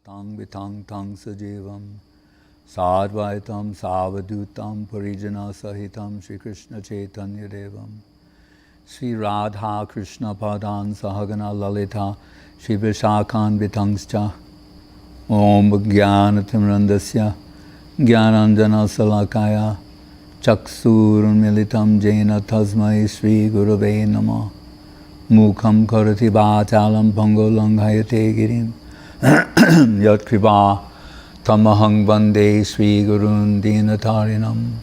Tang vitang tang sajivam Sadvaitam savadutam parijana sahitam Shri Krishna Chaitanya Devam Sri Radha Krishna Padan Sahagana Lalita Shri Vishakhan Vitangscha Om Jnanatimrandasya Jnananjana Salakaya Chaksurun Militam Jena Tasmai Sri Gurave Namah Mukham Karati Bhachalam Pangolanghayate Girim Yat Kripa Tamahang Vande Sri Gurun Dinatarinam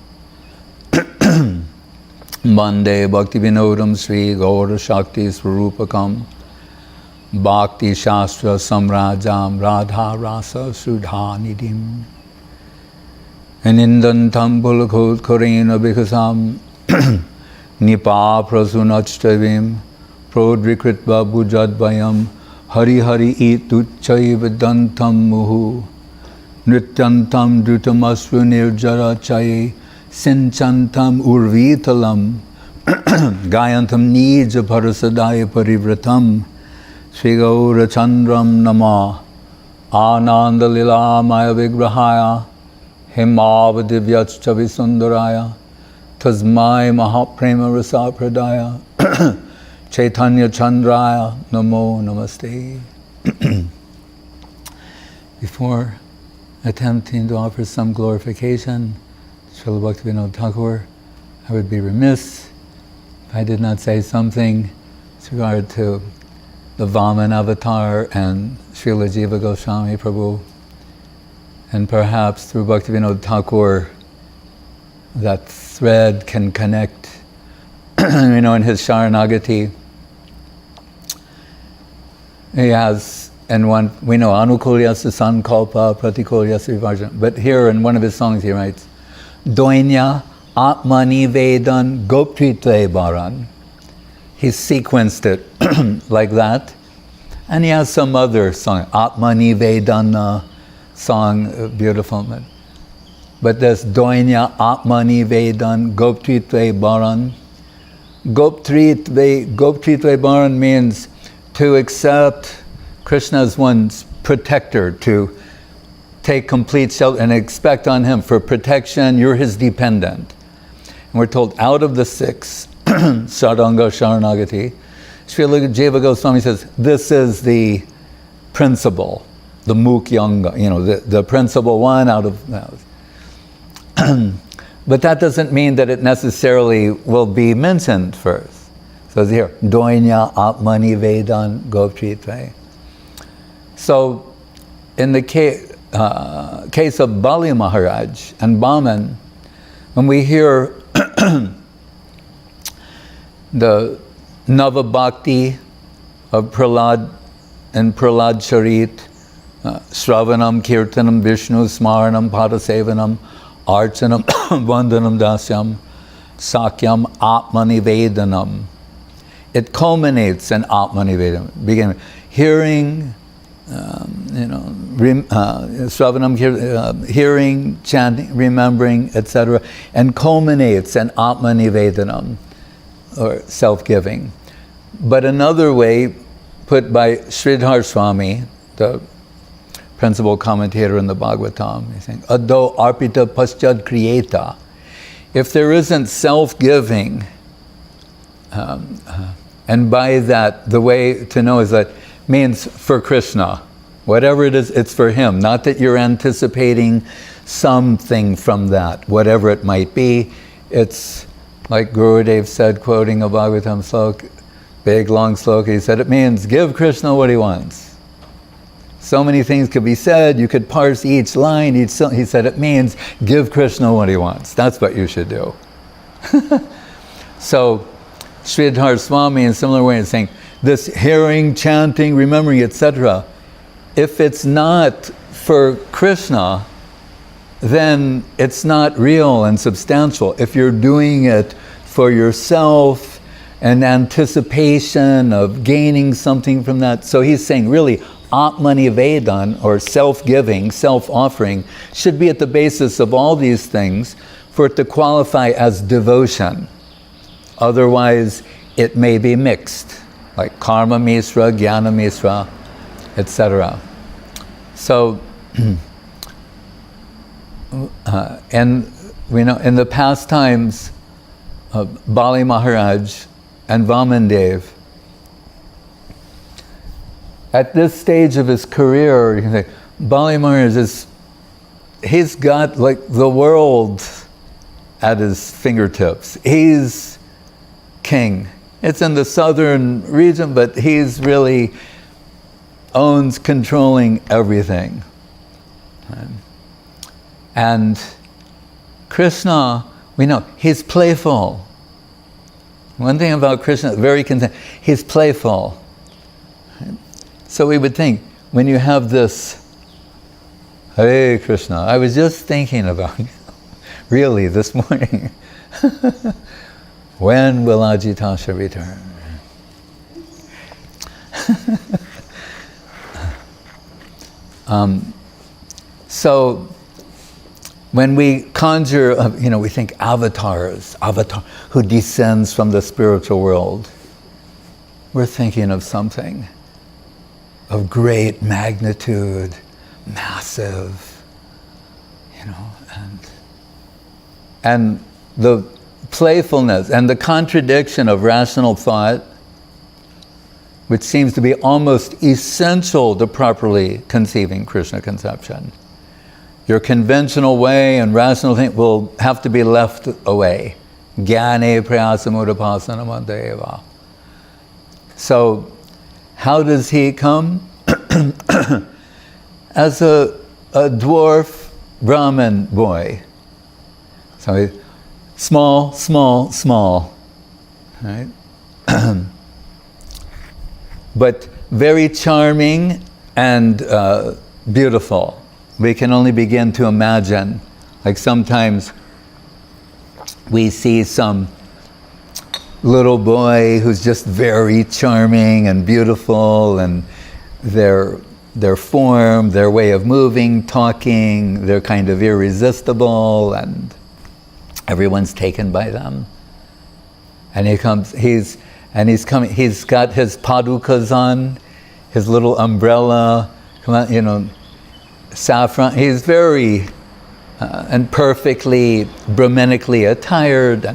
Vande Bhaktivinodam Sri Gaur Shakti Swarupakam Bhakti Shastra Samrajam Radha Rasa Sudhanidim Anindantam Pulakot Korena Bhikasam Nipa Prasunachravim Prodrikritva Bhujadvayam Hari Hari Ituchai Vedantam Muhu Nrityantam Drutamasru Nirjara Chaye Sinchantam Urvitalam Gayantam Nija Parasadaya Parivratam Sri Gaura Chandram Nama Ananda Lila Maya Vigrahaya Himavadivyachcha Visundaraya Tasmai Mahaprema Rasa Pradaya Chaitanya Chandraya Namo Namaste. Before attempting to offer some glorification to Srila Bhaktivinod Thakur, I would be remiss if I did not say something with regard to the Vamana avatar and Srila Jiva Goswami Prabhu, and perhaps through Bhaktivinod Thakur that thread can connect. In his sharanagati, he has, and one we know anukulyasa sankalpa pratikulyasa vivarjana. But here in one of his songs he writes, Doinya Atma-nivedana Goptritve-baran. He sequenced it like that, and he has some other song, Atma-nivedana song, beautiful. But this Doinya Atma-nivedana Goptritve-baran. Goptritve-baran means to accept Krishna as one's protector, to take complete shelter and expect on him for protection. You're his dependent. And we're told out of the six, Sadanga Sharanagati, Srila Jiva Goswami says, this is the principle, the Mukhyanga, the principal one out of those. But that doesn't mean that it necessarily will be mentioned first. So it's here, Doinya Atma-nivedana Goptritve. So in the case of Bali Maharaj and Baman, when we hear the Nava Bhakti of Prahlad and Prahlad Charit, Shravanam, Kirtanam, Vishnu, Smaranam, Padasevanam, Archanam, Vandanam, Dasyam, Sakyam, Atma-nivedanam. It culminates in Atma-nivedana. Begin hearing, Shravanam, hearing, chanting, remembering, etc., and culminates in Atma-nivedanam, or self-giving. But another way, put by Sridhar Swami, the principal commentator in the Bhagavatam, he's saying, Ado arpita paschad kriyeta. If there isn't self-giving, and by that, the way to know is that means for Krishna. Whatever it is, it's for him. Not that you're anticipating something from that, whatever it might be. It's like Gurudev said, quoting a Bhagavatam sloka, big long sloka, he said, it means give Krishna what he wants. So many things could be said, you could parse each line, he said it means give Krishna what he wants. That's what you should do. So, Sridhar Swami in similar way is saying, this hearing, chanting, remembering, etc., if it's not for Krishna, then it's not real and substantial. If you're doing it for yourself and anticipation of gaining something from that. So he's saying really Atma-nivedana, or self-giving, self-offering, should be at the basis of all these things for it to qualify as devotion. Otherwise, it may be mixed, like karma misra, jnana misra, etc. So, and we know in the past times, Bali Maharaj and Vamana Dev, at this stage of his career, you can say, Bali Maharaj he's got like the world at his fingertips. He's king. It's in the southern region, but he's really owns, controlling everything. And Krishna, we know, he's playful. One thing about Krishna, very content, he's playful. So we would think, when you have this, Hare Krishna, I was just thinking about you, really, this morning. When will Ajitasha return? So when we conjure, we think avatar who descends from the spiritual world. We're thinking of something of great magnitude, massive, and the playfulness and the contradiction of rational thought, which seems to be almost essential to properly conceiving Krishna conception. Your conventional way and rational thing will have to be left away. Jnane prayasamudapasanamadeva. So, how does he come? As a dwarf Brahmin boy. So he's small, right? But very charming and beautiful. We can only begin to imagine. Like sometimes we see some little boy who's just very charming and beautiful, and their form, their way of moving, talking, they're kind of irresistible, and everyone's taken by them. And he's got his padukas on, his little umbrella, saffron. He's very and perfectly Brahmanically attired,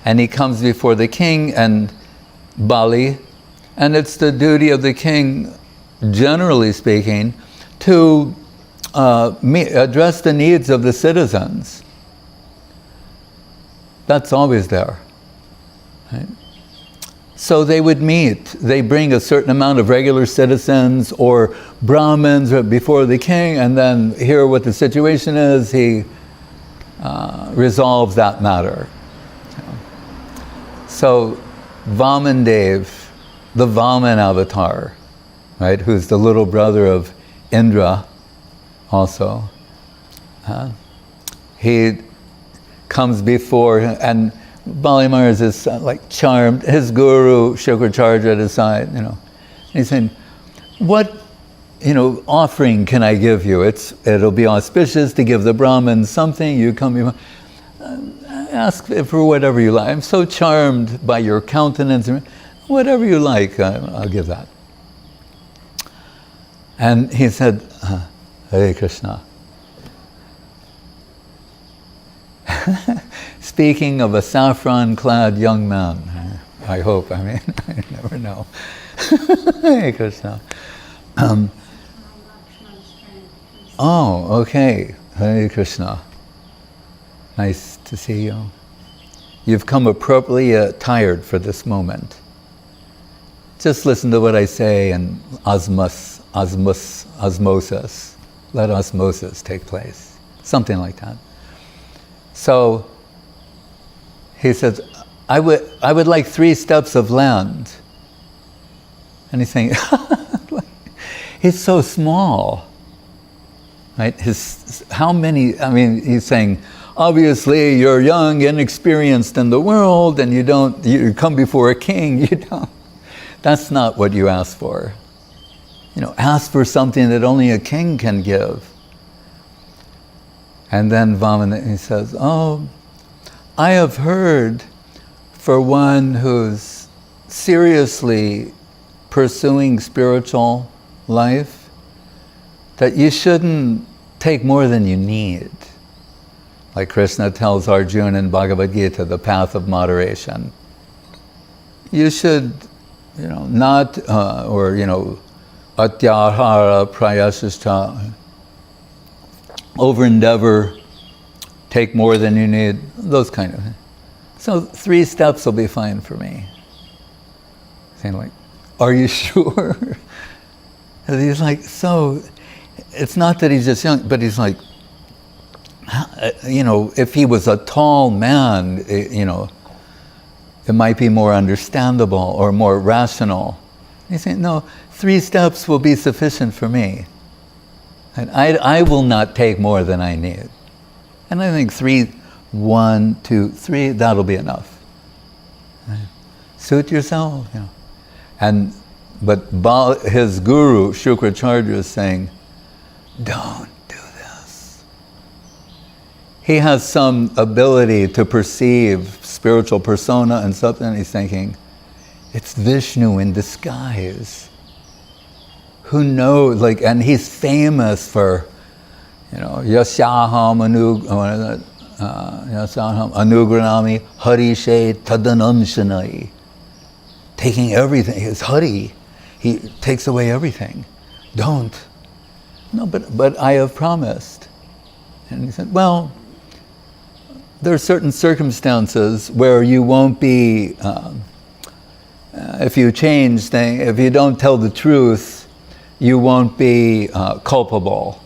and he comes before the king and Bali, and it's the duty of the king, generally speaking, to address the needs of the citizens. That's always there. Right? So they would meet. They bring a certain amount of regular citizens or Brahmins before the king, and then hear what the situation is. He resolves that matter. So Vamanadev, the Vamana avatar, right, who's the little brother of Indra also, he comes before, and Bali Maharaj is like charmed. His guru, Shukracharya, at his side, He's saying, what, offering can I give you? It'll be auspicious to give the Brahmins something. You come, ask for whatever you like. I'm so charmed by your countenance. Whatever you like, I'll give that. And he said, Hare Krishna. Speaking of a saffron-clad young man, I hope, I never know. Hare Krishna. Oh, okay. Hare Krishna. Nice to see you. You've come appropriately attired for this moment. Just listen to what I say and osmosis. Let osmosis take place. Something like that. So he says, I would like 3 steps of land. And he's saying, he's so small. Right? How many, he's saying, obviously you're young, inexperienced in the world, and you come before a king, that's not what you ask for. Ask for something that only a king can give. And then Vamana, he says, I have heard for one who's seriously pursuing spiritual life, that you shouldn't take more than you need. Like Krishna tells Arjuna in Bhagavad Gita, the path of moderation. You should, not, atyahara prayasishta, over endeavor, take more than you need, those kind of things. So 3 steps will be fine for me. Saying like, are you sure? And he's like, so, it's not that he's just young, but he's like, if he was a tall man, it might be more understandable or more rational. He's saying, no, 3 steps will be sufficient for me. And I will not take more than I need. And I think 1, 2, 3, that'll be enough. Suit yourself, But his guru, Shukracharya, is saying, don't do this. He has some ability to perceive spiritual persona and something, and he's thinking, it's Vishnu in disguise. Who knows, and he's famous for, Yasyaham Anugranami Harishe Tadanam Shanai. Taking everything, his Hari, he takes away everything. Don't. No, but I have promised. And he said, well, there are certain circumstances where you won't be, if you change things, if you don't tell the truth, you won't be culpable.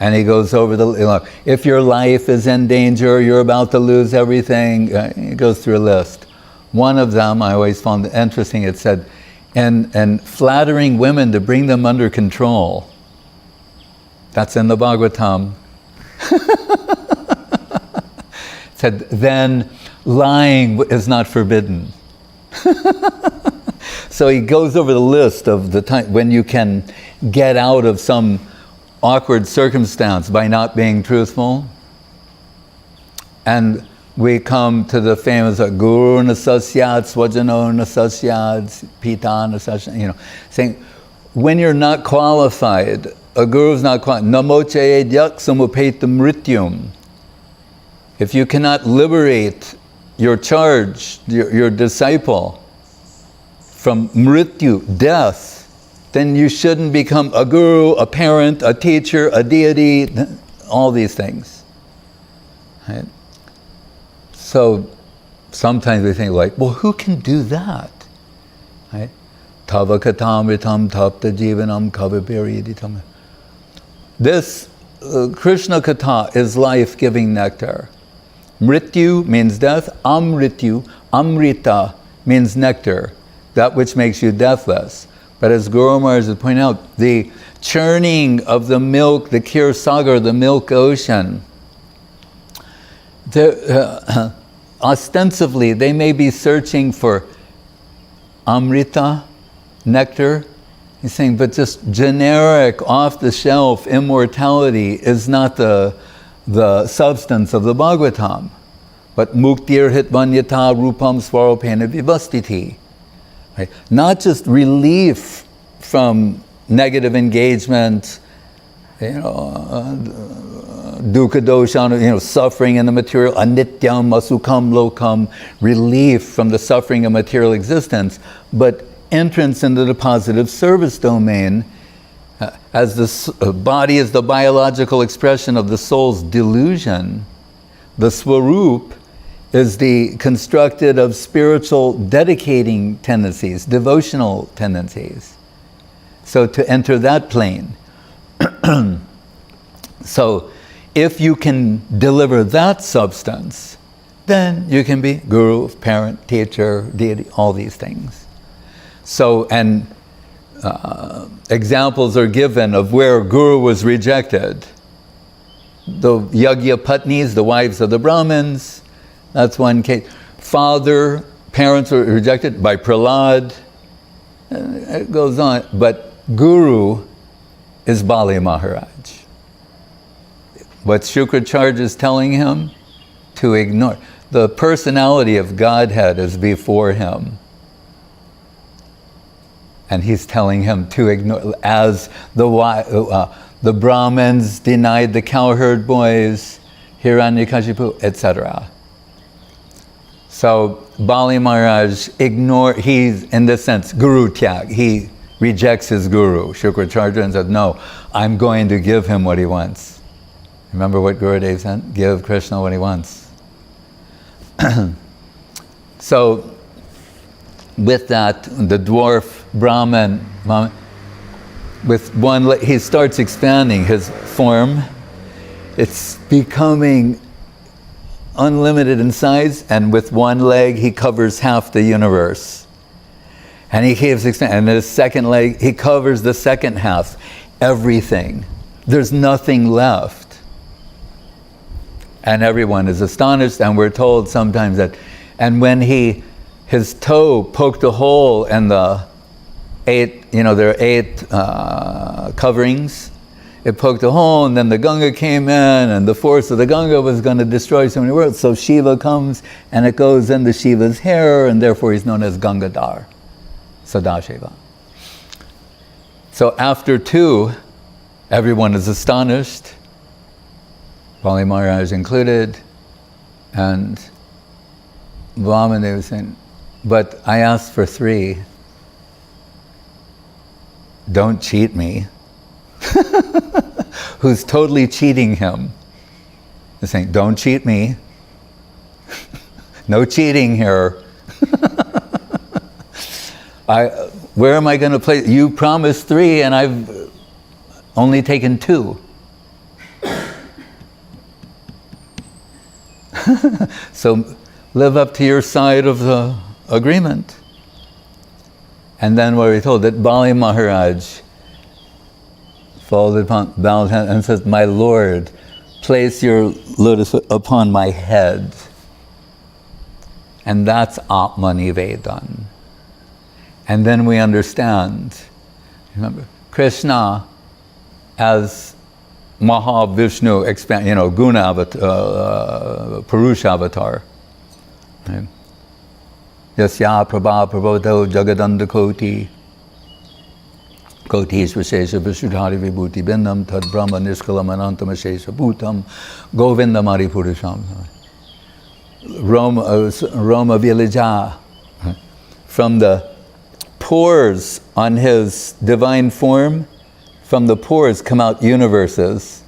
And he goes over if your life is in danger, you're about to lose everything, he goes through a list. One of them, I always found interesting, it said, and flattering women to bring them under control. That's in the Bhagavatam. It said, then lying is not forbidden. So he goes over the list of the time when you can get out of some awkward circumstance by not being truthful. And we come to the famous Guru Nasasyad, Swajano Nasasyad, Pita Nasasyad, saying, when you're not qualified, a guru's not qualified, Namoche Yak Samupaitam Mrityum. If you cannot liberate your charge, your disciple, from mrityu, death, then you shouldn't become a guru, a parent, a teacher, a deity, all these things. Right? So sometimes we think well, who can do that? Right? Tava katamritam tapta jivanam kavipiriditam. This Krishna Katha is life-giving nectar. Mrityu means death, amrityu, amrita means nectar, that which makes you deathless. But as Guru Maharaj has pointed out, the churning of the milk, the Kir Sagar, the milk ocean, ostensibly they may be searching for amrita, nectar. He's saying, but just generic, off-the-shelf immortality is not the substance of the Bhagavatam. But muktir hitvanyata rupam svarupena vivastiti. Right? Not just relief from negative engagement, dukkha dosha, suffering in the material, anityam asukam lokam, relief from the suffering of material existence, but entrance into the positive service domain, as the body is the biological expression of the soul's delusion, the Svarup is the constructed of spiritual dedicating tendencies, devotional tendencies. So to enter that plane. So if you can deliver that substance, then you can be guru, parent, teacher, deity, all these things. So, and examples are given of where guru was rejected. The Yagya Patnis, the wives of the Brahmins, that's one case. Parents were rejected by Prahlad. It goes on. But guru is Bali Maharaj. What Shukracharya is telling him to ignore. The personality of Godhead is before him. And he's telling him to ignore, as the Brahmins denied the cowherd boys, Hiranyakashipu, etc. So Bali Maharaj he's in this sense Guru Tyag. He rejects his guru, Shukracharya, and said, no, I'm going to give him what he wants. Remember what Gurudev said? Give Krishna what he wants. So, with that, the dwarf Brahman, with one leg, he starts expanding his form. It's becoming unlimited in size, and with one leg, he covers half the universe. And he keeps expanding, and his second leg, he covers the second half, everything. There's nothing left. And everyone is astonished, and we're told sometimes that, and when his toe poked a hole in the there are 8 coverings, it poked a hole, and then the Ganga came in, and the force of the Ganga was going to destroy so many worlds. So Shiva comes, and it goes into Shiva's hair, and therefore he's known as Gangadhar, Sadashiva. So after 2, everyone is astonished, Bali Maharaj included, and Vamana was saying, but I asked for 3. Don't cheat me. Who's totally cheating him. He's saying, don't cheat me. No cheating here. Where am I going to place? You promised 3 and I've only taken 2. So live up to your side of the agreement. And then we're told that Bali Maharaj folded upon, bowed head and says, my Lord, place your lotus upon my head. And that's Atma-nivedana. And then we understand, remember, Krishna as Mahavishnu, Guna avatar, Purusha avatar. Right? Yasya prabha prabhavato jagadanda koti svashesha vishudhari vibhuti bindam tad brahma nishkalam anantam ashesha bhutam govindam aripurusham. Roma Vilaja, from the pores on his divine form, from the pores come out universes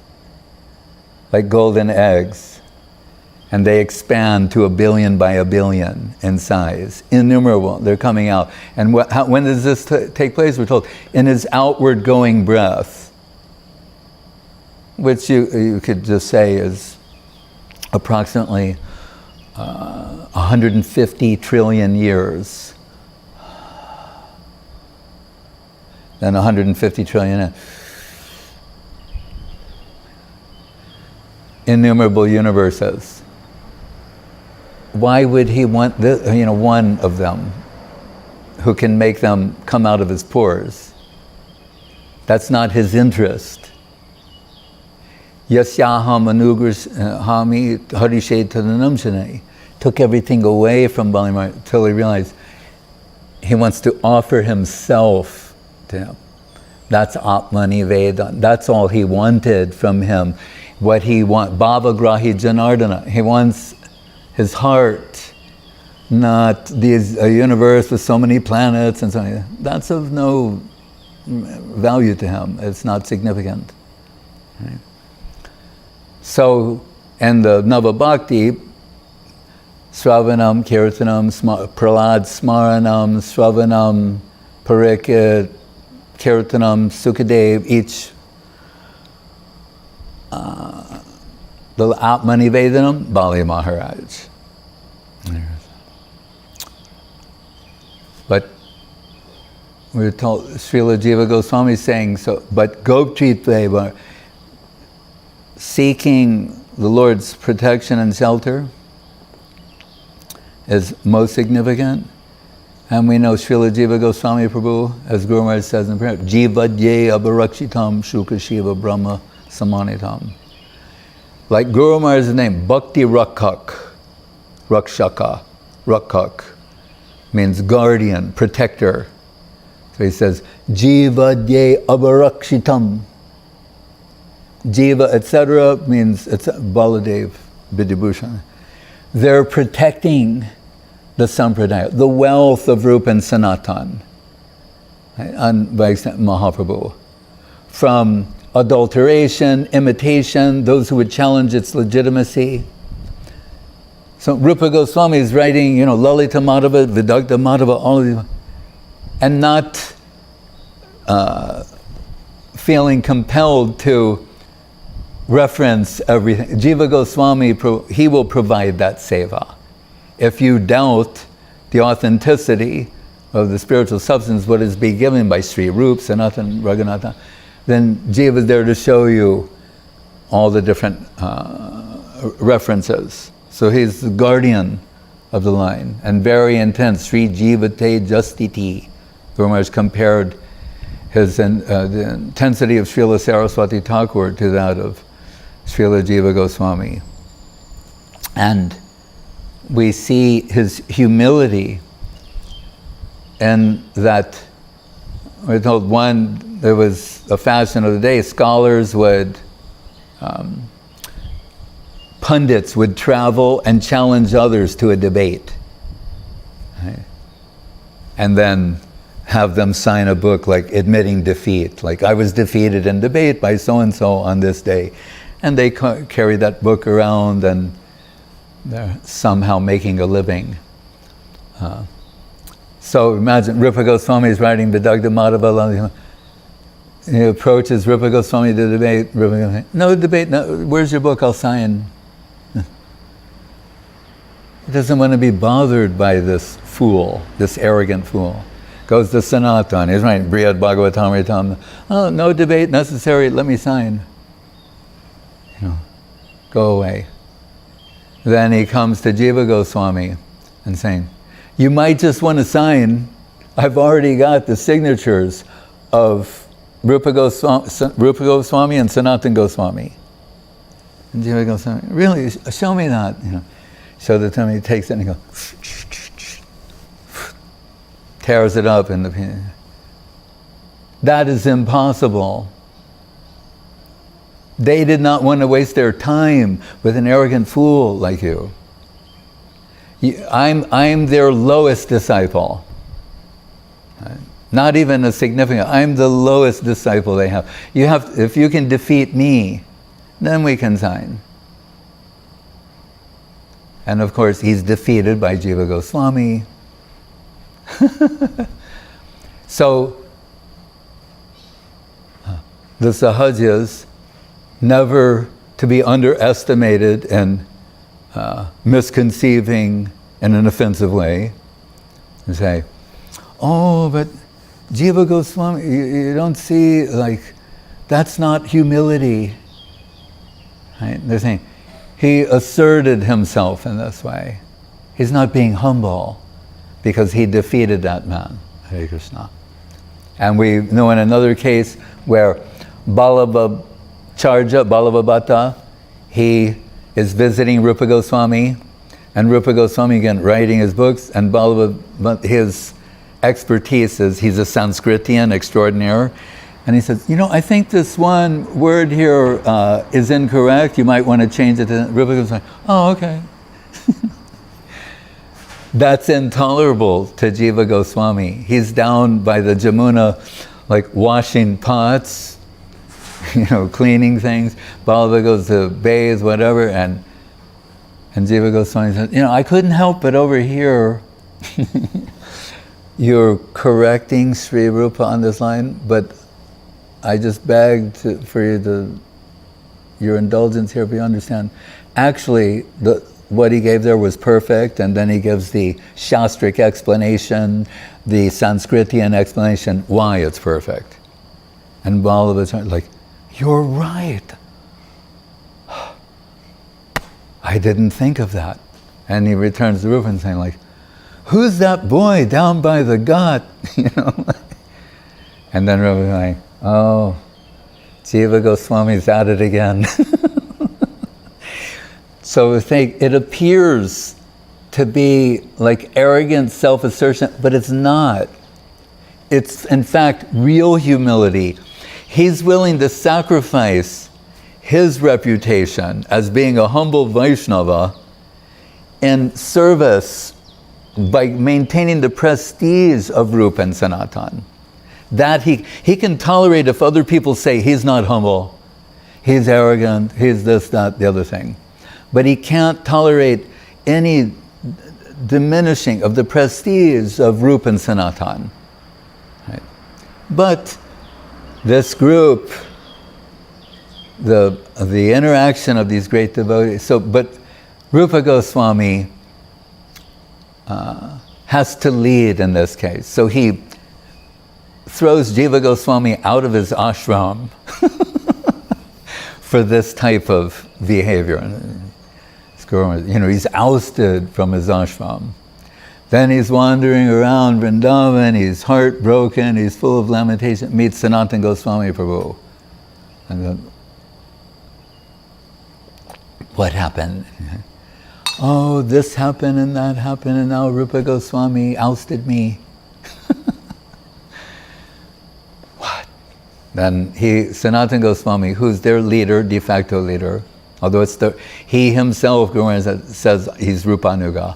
like golden eggs. And they expand to 1 billion by 1 billion in size. Innumerable, they're coming out. And when does this take place? We're told, in his outward going breath, which you could just say is approximately 150 trillion years. Then 150 trillion. Innumerable universes. Why would he want one of them who can make them come out of his pores? That's not his interest. Yasyaham anugrahami harishe tadanamshane. Took everything away from Bali Maharaj until he realized he wants to offer himself to him. That's Atma-nivedana. That's all he wanted from him. What he wants, Bhavagrahi Janardana. He wants his heart, not a universe with so many planets and so on. That's of no value to him. It's not significant. Right? So, in the Nava Bhakti, Sravanam, Kirtanam, Pralad, Smaranam, Sravanam, Parikit, Kirtanam, Sukadev, each the Atma-nivedanam, Bali Maharaj. But we're told, Srila Jiva Goswami is saying, so, but Goptritva, seeking the Lord's protection and shelter is most significant. And we know Srila Jiva Goswami Prabhu, as Guru Maharaj says in prayer, Jiva Dye Abharakshitam Shuka Shiva Brahma Samanitam. Like Guru Maharaj's name, Bhakti Rakshak, Rakshaka, Rakshak, means guardian, protector. So he says, Jiva Dye Abarakshitam. Jiva, etc. means it's Baladev, Vidyabhushan. They're protecting the Sampradaya, the wealth of Rupa and Sanatan, right, and by extent Mahaprabhu, from adulteration, imitation, those who would challenge its legitimacy. So Rupa Goswami is writing, Lalita Madhava, Vidagdha Madhava, all of these, and not feeling compelled to reference everything. Jiva Goswami, he will provide that seva. If you doubt the authenticity of the spiritual substance, what is being given by Sri Rup, Sanatan, Raghunath, then Jiva is there to show you all the different references. So he's the guardian of the line, and very intense. Sri Jiva Te Justiti. Guru Maharaj compared the intensity of Srila Saraswati Thakur to that of Srila Jiva Goswami. And we see his humility in that we're told there was a fashion of the day, scholars would, pundits would travel and challenge others to a debate. Right? And then have them sign a book like admitting defeat, like I was defeated in debate by so-and-so on this day. And they carry that book around and they're somehow making a living. So imagine Rupa Goswami is writing Vidagdha Madhava. He approaches Rupa Goswami to debate. Rupa Goswami, no debate, no, where's your book? I'll sign. He doesn't want to be bothered by this fool, this arrogant fool. Goes to Sanatan, he's writing Brihad Bhagavatamritam. Oh, no debate necessary, let me sign. Go away. Then he comes to Jiva Goswami and saying, you might just want to sign, I've already got the signatures of Rupa Goswami and Sanatan Goswami. And Jiva Goswami, really, show me that. Showed it to him, he takes it and he goes, tears it up in the... That is impossible. They did not want to waste their time with an arrogant fool like you. I'm their lowest disciple. Right? Not even a significant, I'm the lowest disciple they have. If you can defeat me, then we can sign. And of course, he's defeated by Jiva Goswami. So, the Sahajas, never to be underestimated and misconceiving in an offensive way, and say, oh, but Jiva Goswami, you don't see, like, that's not humility. Right? They're saying, he asserted himself in this way. He's not being humble because he defeated that man. Hare Krishna. And we know in another case where Vallabha Bhatta, he is visiting Rupa Goswami, and Rupa Goswami again writing his books, and Vallabha, his expertise is he's a Sanskritian extraordinaire, and he says, I think this one word here is incorrect, you might want to change it to Rupa Goswami. Oh, okay. That's intolerable to Jiva Goswami. He's down by the Jamuna, like washing pots, cleaning things. Vallabha goes to bathe, whatever, and Jiva Goswami says, I couldn't help but overhear you're correcting Sri Rupa on this line, but I just begged for your indulgence here, but you understand. Actually, what he gave there was perfect, and then he gives the Shastric explanation, the Sanskritian explanation, why it's perfect. And Vallabha's like, you're right. I didn't think of that. And he returns to Rupa and saying like, who's that boy down by the ghat? And then Rupa's like, oh, Jiva Goswami's at it again. So it appears to be like arrogant self-assertion, but it's not. it's in fact real humility. He's willing to sacrifice his reputation as being a humble Vaishnava in service by maintaining the prestige of Rupa and Sanatan. That he can tolerate if other people say he's not humble, he's arrogant, he's this, that, the other thing. But he can't tolerate any diminishing of the prestige of Rupa and Sanatan. Right? But this group, the interaction of these great devotees, but Rupa Goswami has to lead in this case. So he throws Jiva Goswami out of his ashram for this type of behavior. He's ousted from his ashram. Then he's wandering around Vrindavan, he's heartbroken, he's full of lamentation, meets Sanatana Goswami Prabhu. And then, what happened? Oh, this happened and that happened, and now Rupa Goswami ousted me. What? Then Sanatana Goswami, who's their leader, de facto leader, although he himself, Guru says he's Rupa-nuga,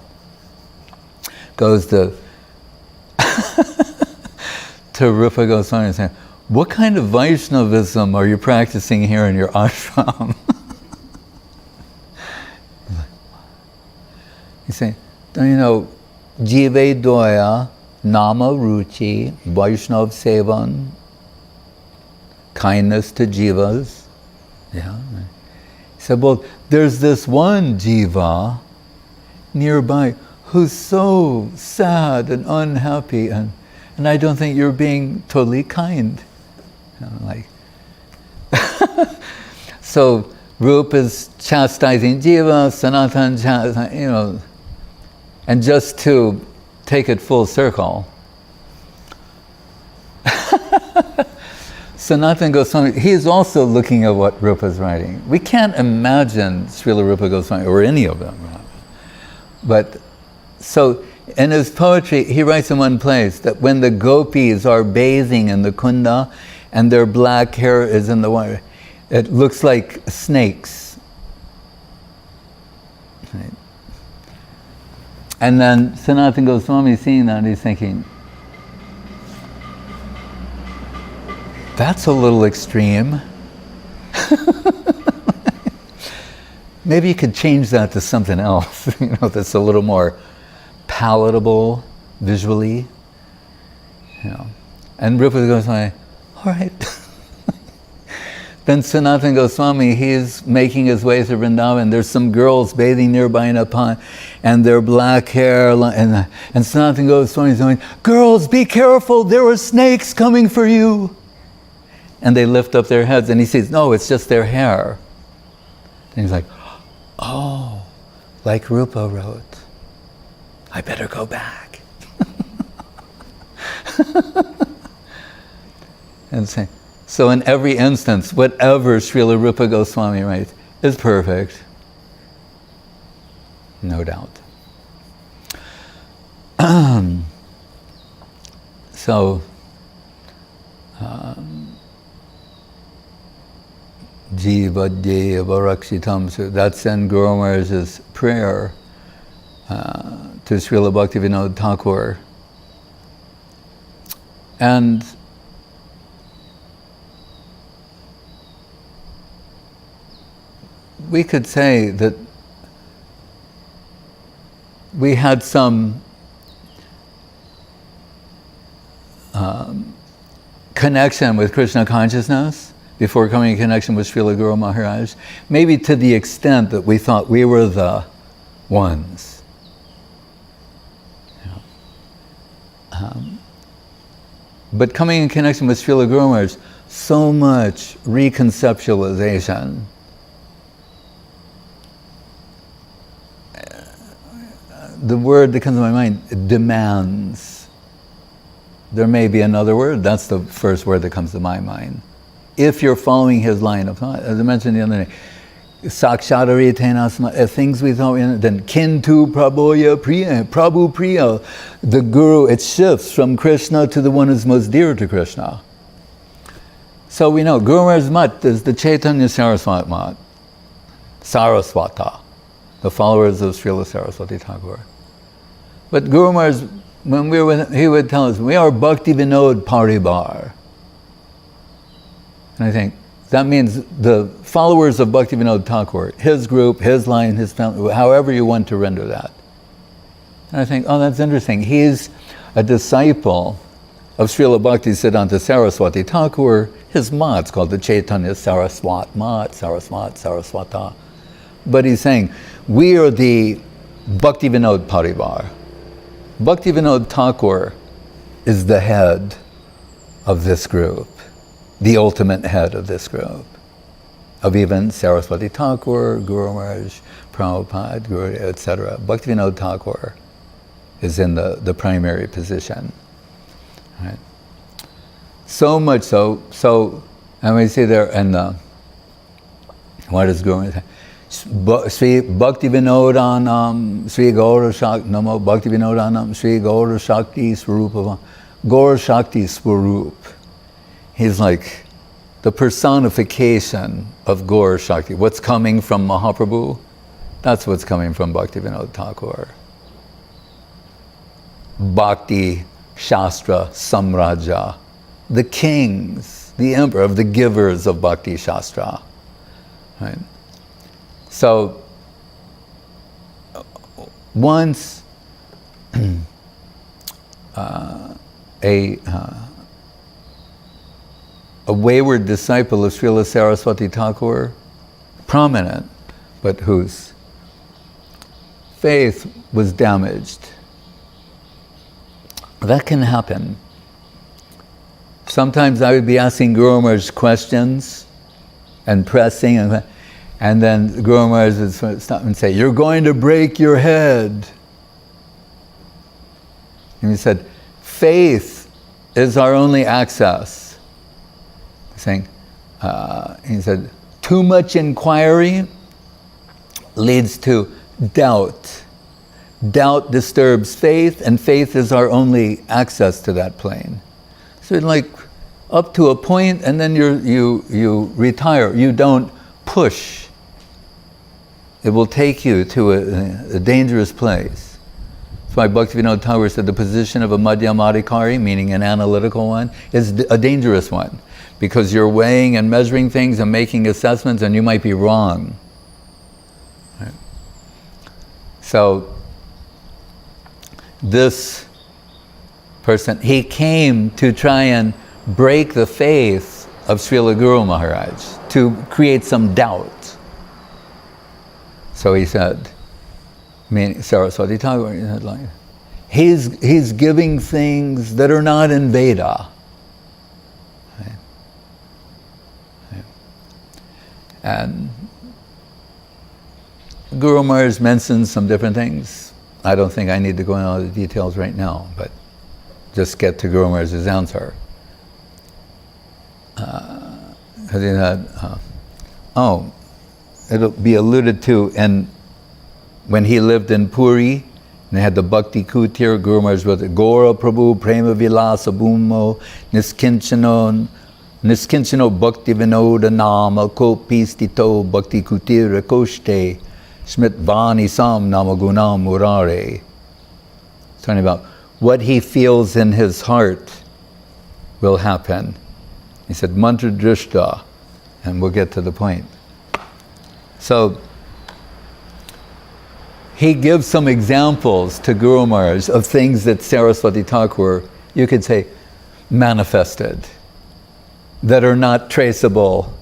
goes to Rupa Goswami and saying, what kind of Vaishnavism are you practicing here in your ashram? He's saying, don't you know, Jive Doya, Nama Ruchi, Vaishnav Sevan, kindness to Jivas. Yeah. He said, well, there's this one Jiva nearby who's so sad and unhappy, and I don't think you're being totally kind. So Rupa is chastising Jiva, Sanatan, and just to take it full circle, Sanatana Goswami, he's also looking at what Rupa's writing. We can't imagine Srila Rupa Goswami, or any of them. But, so, in his poetry, he writes in one place that when the gopis are bathing in the kunda, and their black hair is in the water, it looks like snakes. Right? And then Sanatana Goswami seeing that, he's thinking, that's a little extreme. Maybe you could change that to something else, that's a little more palatable visually. And Rupa Goswami, all right. Then Sanatana Goswami, he's making his way through Vrindavan. There's some girls bathing nearby in a pond, and their black hair, and Sanatana Goswami is going, girls, be careful, there are snakes coming for you. And they lift up their heads, and he says, no, it's just their hair. And he's like, oh, like Rupa wrote, I better go back. And say, so in every instance, whatever Srila Rupa Goswami writes is perfect. No doubt. So, Jiva Deva Rakshitam, so that's in Guru Maharaj's prayer to Srila Bhaktivinod Thakur. And we could say that we had some connection with Krishna consciousness before coming in connection with Srila Guru Maharaj, maybe to the extent that we thought we were the ones. But coming in connection with Srila Guru Maharaj, so much reconceptualization. The word that comes to my mind, demands. There may be another word, that's the first word that comes to my mind. If you're following his line of thought, as I mentioned the other day, Sakshadaritena, things we thought, then Kintu Prabhoya Priya, Prabhu Priya, the Guru, it shifts from Krishna to the one who's most dear to Krishna. So we know Guru Maharaj's Math is the Chaitanya Saraswat Math, Saraswata, the followers of Srila Saraswati Thakur. But Guru Maharaj, when we were with him, he would tell us, we are Bhaktivinode-paribar. And I think that means the followers of Bhaktivinod Thakur, his group, his line, his family, however you want to render that. And I think, oh, that's interesting. He's a disciple of Srila Bhaktisiddhanta Saraswati Thakur. His math's called the Chaitanya Saraswat Math, Saraswat, Saraswata. But he's saying, we are the Bhaktivinode-paribar. Bhaktivinod Thakur is the head of this group, the ultimate head of this group, of even Saraswati Thakur, Guru Maharaj, Prabhupada, Guru, etc. Bhaktivinod Thakur is in the primary position. Right? So much so, and we see there, and what is Guru Maharaj? Sri Bhaktivinodanam, Sri Gaur Shakti, Namo Bhaktivinodanam, Sri Gaur Shakti Svarup, Gaur Shakti Svarup. He's like the personification of Gaur Shakti. What's coming from Mahaprabhu, that's what's coming from Bhaktivinod Thakur. Bhakti Shastra Samraja, the kings, the emperor of the givers of Bhakti Shastra. Right? So, once a wayward disciple of Srila Saraswati Thakur, prominent, but whose faith was damaged. That can happen. Sometimes I would be asking Guru Maharaj questions and pressing, and then Guru Maharaj would stop and say, "You're going to break your head." And he said, faith is our only access. Saying, he said, too much inquiry leads to doubt. Doubt disturbs faith, and faith is our only access to that plane. So like up to a point, and then you retire. You don't push. It will take you to a dangerous place. That's why Bhaktivinod Thakur said the position of a madhyamadikari, meaning an analytical one, is a dangerous one. Because you're weighing and measuring things and making assessments, and you might be wrong. Right? So, this person, he came to try and break the faith of Srila Guru Maharaj, to create some doubt. So he said, meaning Saraswati Thakur, he said, like, he's giving things that are not in Veda. Right? Right. And Guru Maharaj mentions some different things. I don't think I need to go into all the details right now, but just get to Guru Maharaj's answer. Because he said, it'll be alluded to when he lived in Puri, and they had the Bhakti Kutir. Guru Maharaj wrote it, Gora Prabhu Prema Vilasa Bhumo Niskinchano Bhaktivinoda Nama Kopistito Bhakti Kutir Koshte Smritvani Sam Namagunam Murare. Talking about what he feels in his heart will happen. He said, Mantra Drishta, and we'll get to the point. So, he gives some examples to Guru Maharaj of things that Saraswati Thakur, you could say, manifested, that are not traceable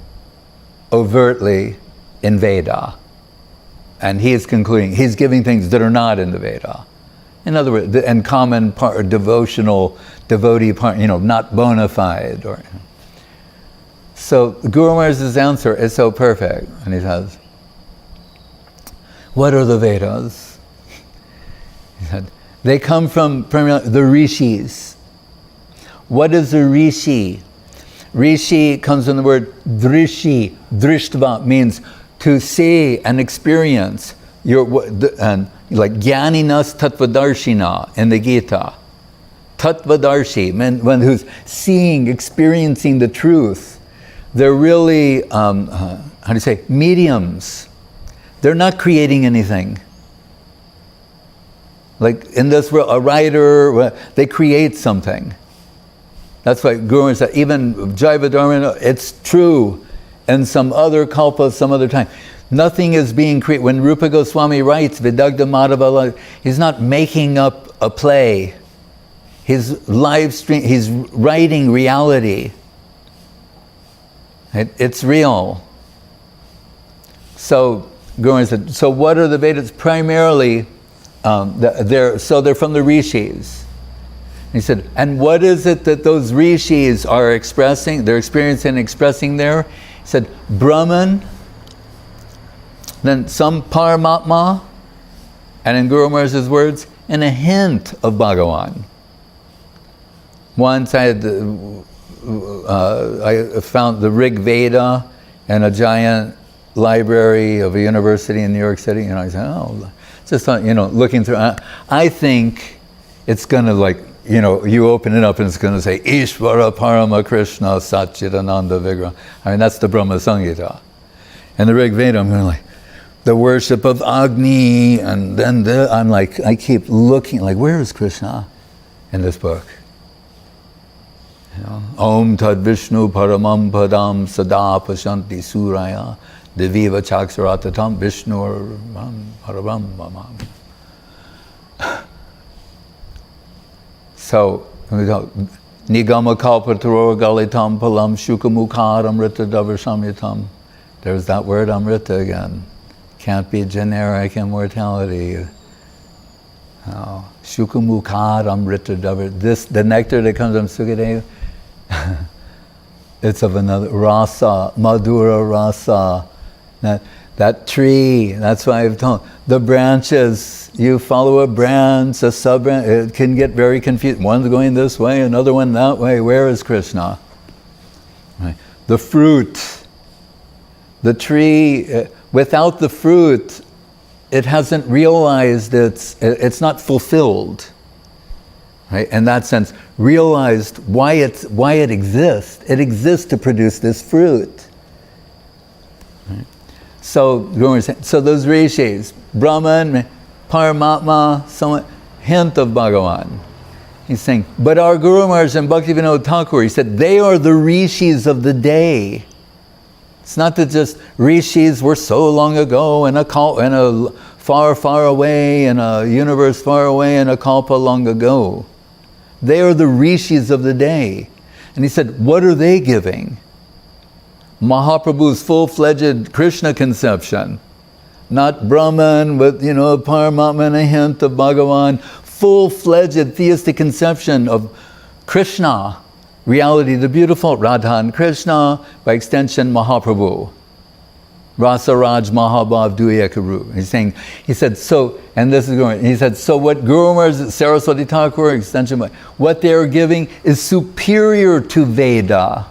overtly in Veda. And he is concluding, he's giving things that are not in the Veda. In other words, and common part, devotee part, not bona fide. So Guru Maharaj's answer is so perfect. And he says, what are the Vedas? He said, they come from the rishis. What is a rishi? Rishi comes from the word drishi. Drishtva means to see and experience like Jnaninas Tattvadarshina in the Gita. Tattvadarshi, one who's seeing, experiencing the truth. They're really, how do you say, mediums. They're not creating anything. Like in this world, a writer, they create something. That's why Guru said, even Jiva Dharma, it's true. And some other kalpa, some other time. Nothing is being created. When Rupa Goswami writes, Vidagda Madhava, he's not making up a play. He's he's writing reality. It's real. So, Guru said, so what are the Vedas? Primarily, they're from the rishis. He said, and what is it that those rishis are expressing, they're experiencing and expressing there? He said, Brahman, then some Paramatma, and in Guru Maharaj's words, and a hint of Bhagavan. Once I found the Rig Veda in a giant library of a university in New York City, and I said, oh, just looking through. I think it's going to you open it up and it's going to say, Ishvara Parama Krishna Satchidananda Vigraha. I mean, that's the Brahma Samhita. And the Rig Veda, I'm going the worship of Agni, and then I'm like, I keep looking, where is Krishna in this book? Om Tad Vishnu Paramam Padam Sada Pashanti Suraya Deviva Chaksaratatam Vishnu Paramam Mamam. So, Nigama Kalpataro Galitam Palam Shukamukar Amrita Davarsamyatam. There's that word Amrita again. Can't be generic immortality. Shukamukar Amrita Davar. The nectar that comes from Sukadeva, it's of another rasa, Madhura rasa. That tree, that's why I've told the branches, you follow a branch, a sub-branch, it can get very confused. One's going this way, another one that way. Where is Krishna? Right. The fruit, the tree, without the fruit, it hasn't realized it's not fulfilled. Right? In that sense, realized why it exists. It exists to produce this fruit. Right? So those rishis, Brahman, Paramatma, somewhat hint of Bhagavan. He's saying, but our Guru Maharaj and Bhaktivinod Thakur, he said, they are the rishis of the day. It's not that just rishis were so long ago in a far, far away, in a universe far away, in a kalpa long ago. They are the rishis of the day. And he said, what are they giving? Mahaprabhu's full-fledged Krishna conception. Not Brahman with, Paramatma and a hint of Bhagavan. Full-fledged theistic conception of Krishna. Reality, the beautiful, Radha and Krishna, by extension, Mahaprabhu. Rasa Raj Mahabhav Duyakaru. He said, so, and this is going, he said, so what Guru Maharaj, Saraswati Thakur, extension, what they are giving is superior to Veda.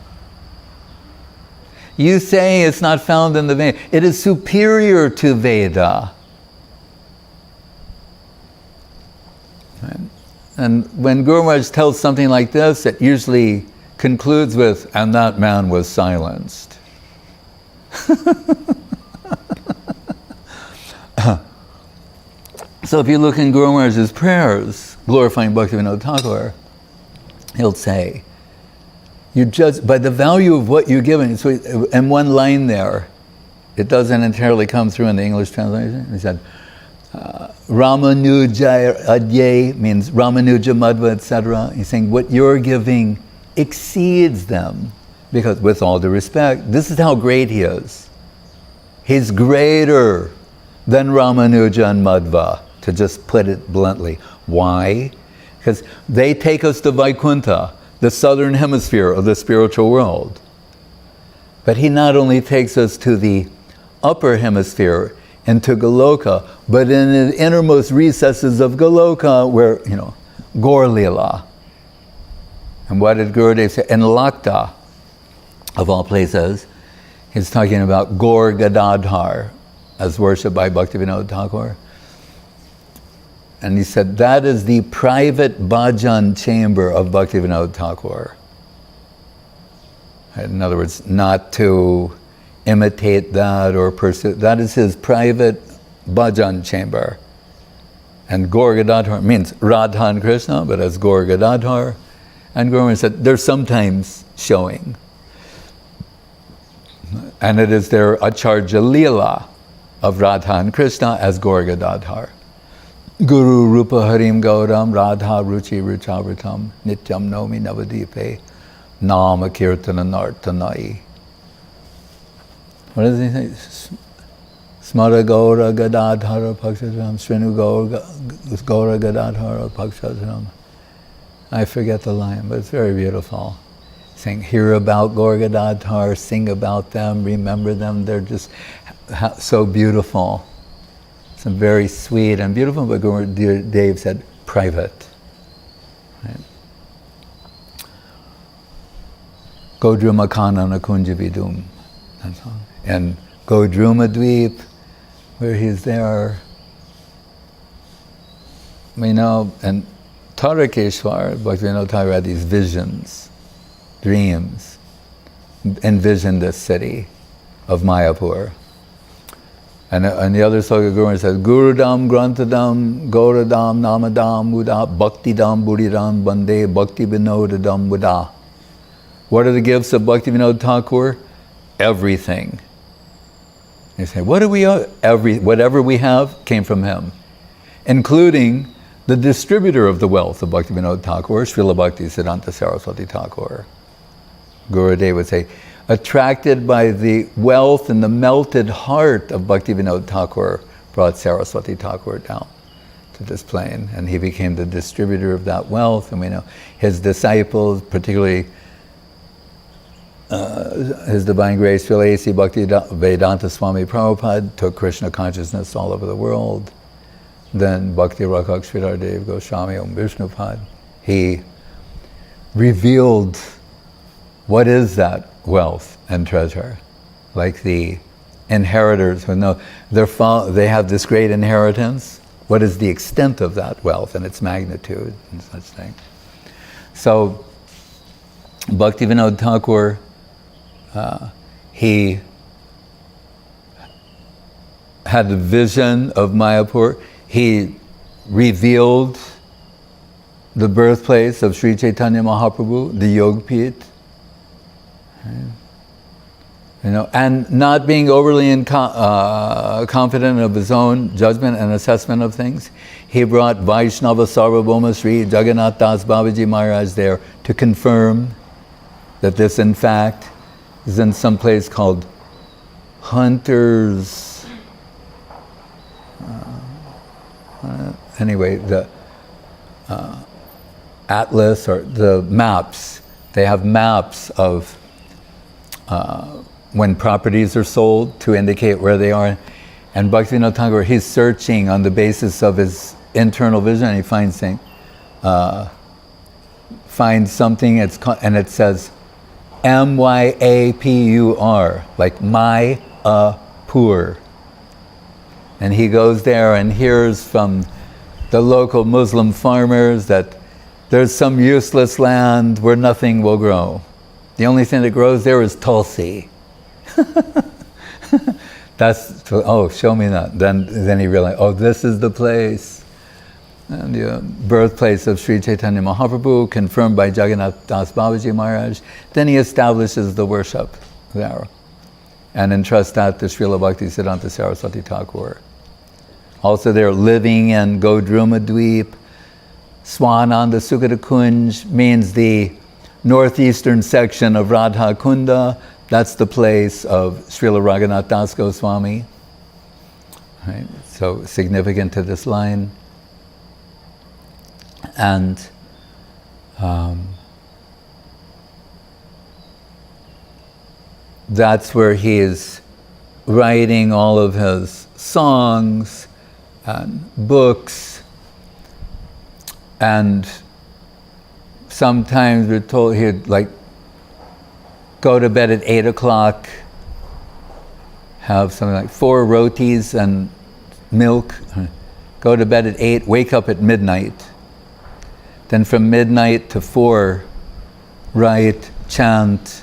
You say it's not found in the Veda. It is superior to Veda. And when Guru Maharaj tells something like this, it usually concludes with, and that man was silenced. So if you look in Guru Maharaj's prayers, glorifying Bhaktivinod Thakur, he'll say, you judge by the value of what you're given. So in one line there, it doesn't entirely come through in the English translation. He said, Ramanuja Adye means Ramanuja Madhva, etc. He's saying what you're giving exceeds them. Because with all due respect, this is how great he is. He's greater than Ramanuja and Madhva, to just put it bluntly. Why? Because they take us to Vaikuntha, the southern hemisphere of the spiritual world. But he not only takes us to the upper hemisphere, into Goloka, but in the innermost recesses of Goloka, where, Gaur Lila. And what did Gurudev say? In Lakta, of all places, he's talking about Gaur-Gadadhar as worshipped by Bhaktivinode Thakur. And he said, that is the private bhajan chamber of Bhaktivinode Thakur. In other words, not to imitate that or pursue. That is his private bhajan chamber. And Gaur-Gadadhar means Radha and Krishna, but as Gaur-Gadadhar. And Guru said, they're sometimes showing. And it is their Acharya Leela of Radha and Krishna as Gaur-Gadadhar. Guru Rupa Harim Gauram Radha Ruchi Ruchavritam Nityam Nomi Navadipe Nama Kirtana Nartanai. What does he say? Smara Gaura Gadadhara Pakshataram Srinu Gaura Gadadhara Pakshataram. I forget the line, but it's very beautiful. Saying, hear about Gaur-Gadadhar, sing about them, remember them. They're just so beautiful. Some very sweet and beautiful, but Dave said, private. Right? Godruma Kanana Kunja Vidum. That's all. And Godruma Dweep, where he's there. We know, and Tarakeshwar, Bhaktivinod Thakur had these visions, dreams, envisioned this city of Mayapur. And the other Sloka Guru says, Gurudam, Grantadam, Gauradam, Namadam, Buddha, Bhaktidam, Buddhidam, Bande, Bhaktivinodadam, Buddha. What are the gifts of Bhaktivinod Thakur? Everything. They say, what do we have? Whatever we have came from him, including the distributor of the wealth of Bhaktivinod Thakur, Srila Bhaktisiddhanta Saraswati Thakur. Gurudev would say, attracted by the wealth and the melted heart of Bhaktivinod Thakur, brought Saraswati Thakur down to this plane, and he became the distributor of that wealth. And we know his disciples, particularly His Divine Grace Srila A.C. Bhaktivedanta Swami Prabhupada, took Krishna consciousness all over the world. Then Bhakti Rakak Sridhar Dev Goswami Om Vishnupad, he revealed what is that wealth and treasure. Like the inheritors who know they have this great inheritance. What is the extent of that wealth and its magnitude and such thing? So Bhaktivinod Thakur, he had a vision of Mayapur. He revealed the birthplace of Sri Chaitanya Mahaprabhu, the Yog Pith. You know, and not being overly confident of his own judgment and assessment of things, he brought Vaishnava Sarvabhauma Sri Raghunath Das Babaji Maharaj there to confirm that this, in fact, is in some place called Hunter's. Anyway, the atlas or the maps. They have maps of when properties are sold to indicate where they are. And Bhaktivinod Thakur, he's searching on the basis of his internal vision, and he finds something, and it says Myapur, like my-a-pur. And he goes there and hears from the local Muslim farmers that there's some useless land where nothing will grow. The only thing that grows there is tulsi. Show me that. Then he realized, this is the place. And the birthplace of Sri Chaitanya Mahaprabhu, confirmed by Jagannath Das Babaji Maharaj. Then he establishes the worship there and entrusts that to Srila Bhaktisiddhanta Saraswati Thakur. Also they're living in Godruma Dweep. Swananda Sukata Kunj means the northeastern section of Radha Kunda. That's the place of Srila Raghunath Das Goswami. Right? So significant to this line. And that's where he is writing all of his songs and books. And sometimes we're told he'd go to bed at 8 o'clock have something like 4 rotis and milk, go to bed at 8, wake up at midnight. Then from midnight to 4, write, chant.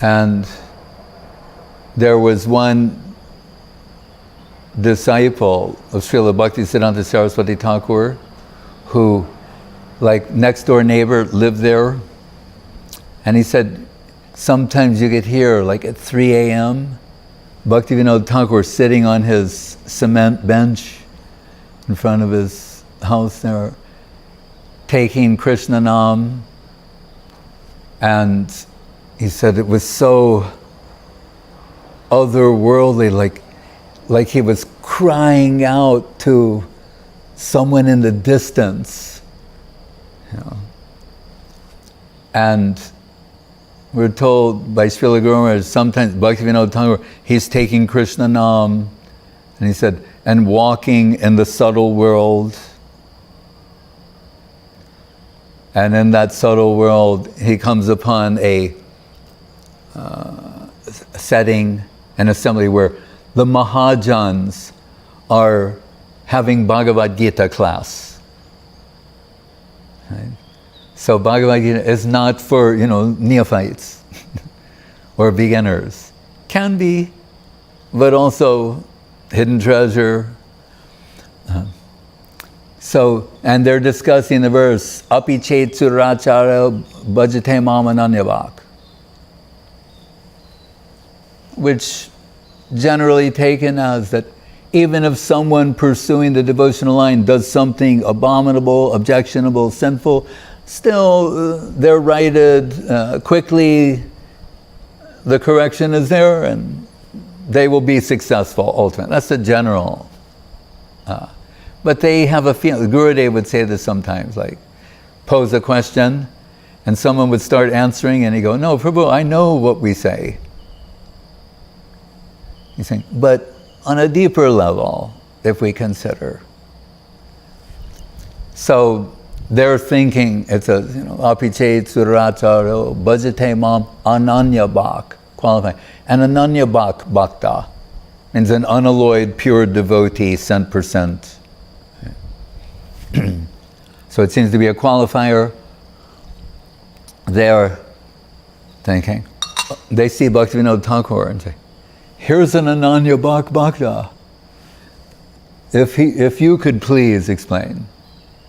And there was one disciple of Srila Bhaktivedanta Saraswati Thakur who, like, next door neighbor, lived there. And he said, sometimes you could hear, like at 3 a.m., Bhaktivinode Thakur sitting on his cement bench in front of his house there, taking Krishna Nam. And he said it was so otherworldly, like he was crying out to someone in the distance. You know. And we're told by Srila Guru Maharaj, sometimes Bhaktivinode Thakur, he's taking Krishna Nam, and he said, and walking in the subtle world. And in that subtle world, he comes upon a setting, an assembly where the Mahajans are having Bhagavad Gita class. Right? So Bhagavad Gita is not for, neophytes or beginners. Can be, but also hidden treasure. And they're discussing the verse, Api chet su-duracaro bhajate mam ananyavak, which generally taken as that even if someone pursuing the devotional line does something abominable, objectionable, sinful, still they're righted quickly, the correction is there, and they will be successful ultimately. That's the general. But they have a feeling, Gurudev would say this sometimes, like pose a question and someone would start answering and he'd go, no, Prabhu, I know what we say. He's saying, but on a deeper level, if we consider. So they're thinking, it's a, apichet su-duracaro bhajate mam ananya bhak, qualifying. An ananya bhak bhakta means an unalloyed, pure devotee, 100%. So it seems to be a qualifier. They're thinking, they see Bhaktivinode Thakur and say, here's an Ananya Bhakta. If you could please explain.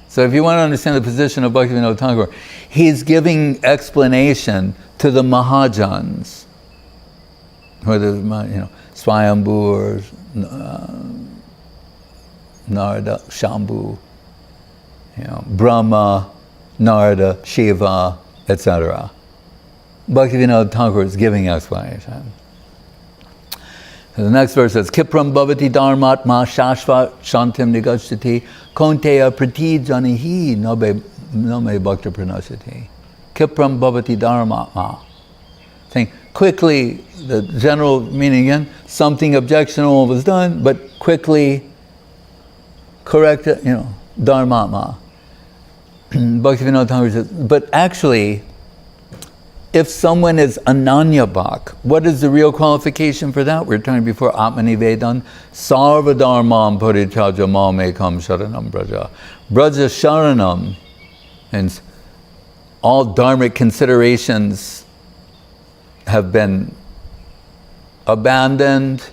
So if you want to understand the position of Bhaktivinode Thakur, he's giving explanation to the Mahajans, whether Swayambhu or Narada, Shambhu, Brahma, Narada, Shiva, etc. Bhaktivinode Thakur is giving explanation. So the next verse says, Kipram bhavati dharmatma shashvat shantim nigashati konteya prati janihi name bhakta pranashati. Kipram bhavati dharmatma. Saying, quickly, the general meaning again, something objectionable was done, but quickly correct it, dharmatma. Bhaktivinode Thakur says, but actually, if someone is ananya bhak, what is the real qualification for that? We were talking before, Atma-nivedana, sarva dharmam parityaja mam ekam sharanam braja. Braja sharanam means all dharmic considerations have been abandoned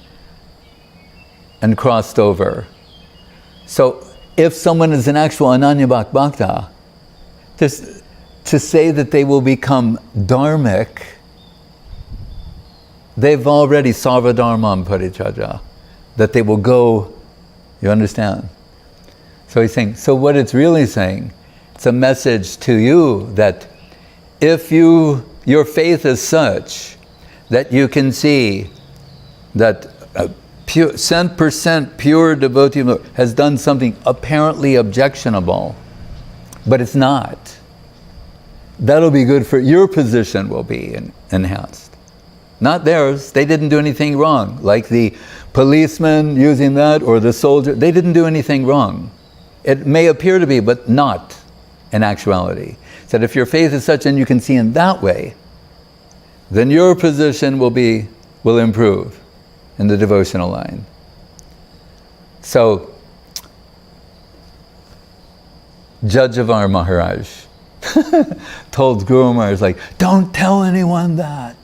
and crossed over. So if someone is an actual ananya bhak bhakta, to say that they will become dharmic, they've already sarva dharmam parityaja, that they will go, you understand? So he's saying, so what it's really saying, it's a message to you that if your faith is such that you can see that a 100% pure devotee has done something apparently objectionable, but it's not, that'll be good for your position, will be enhanced. Not theirs. They didn't do anything wrong. Like the policeman using that, or the soldier, they didn't do anything wrong. It may appear to be, but not in actuality. So that if your faith is such and you can see in that way, then your position will improve in the devotional line. So, Judgevar Maharaj told Guru Maharaj, like, don't tell anyone that.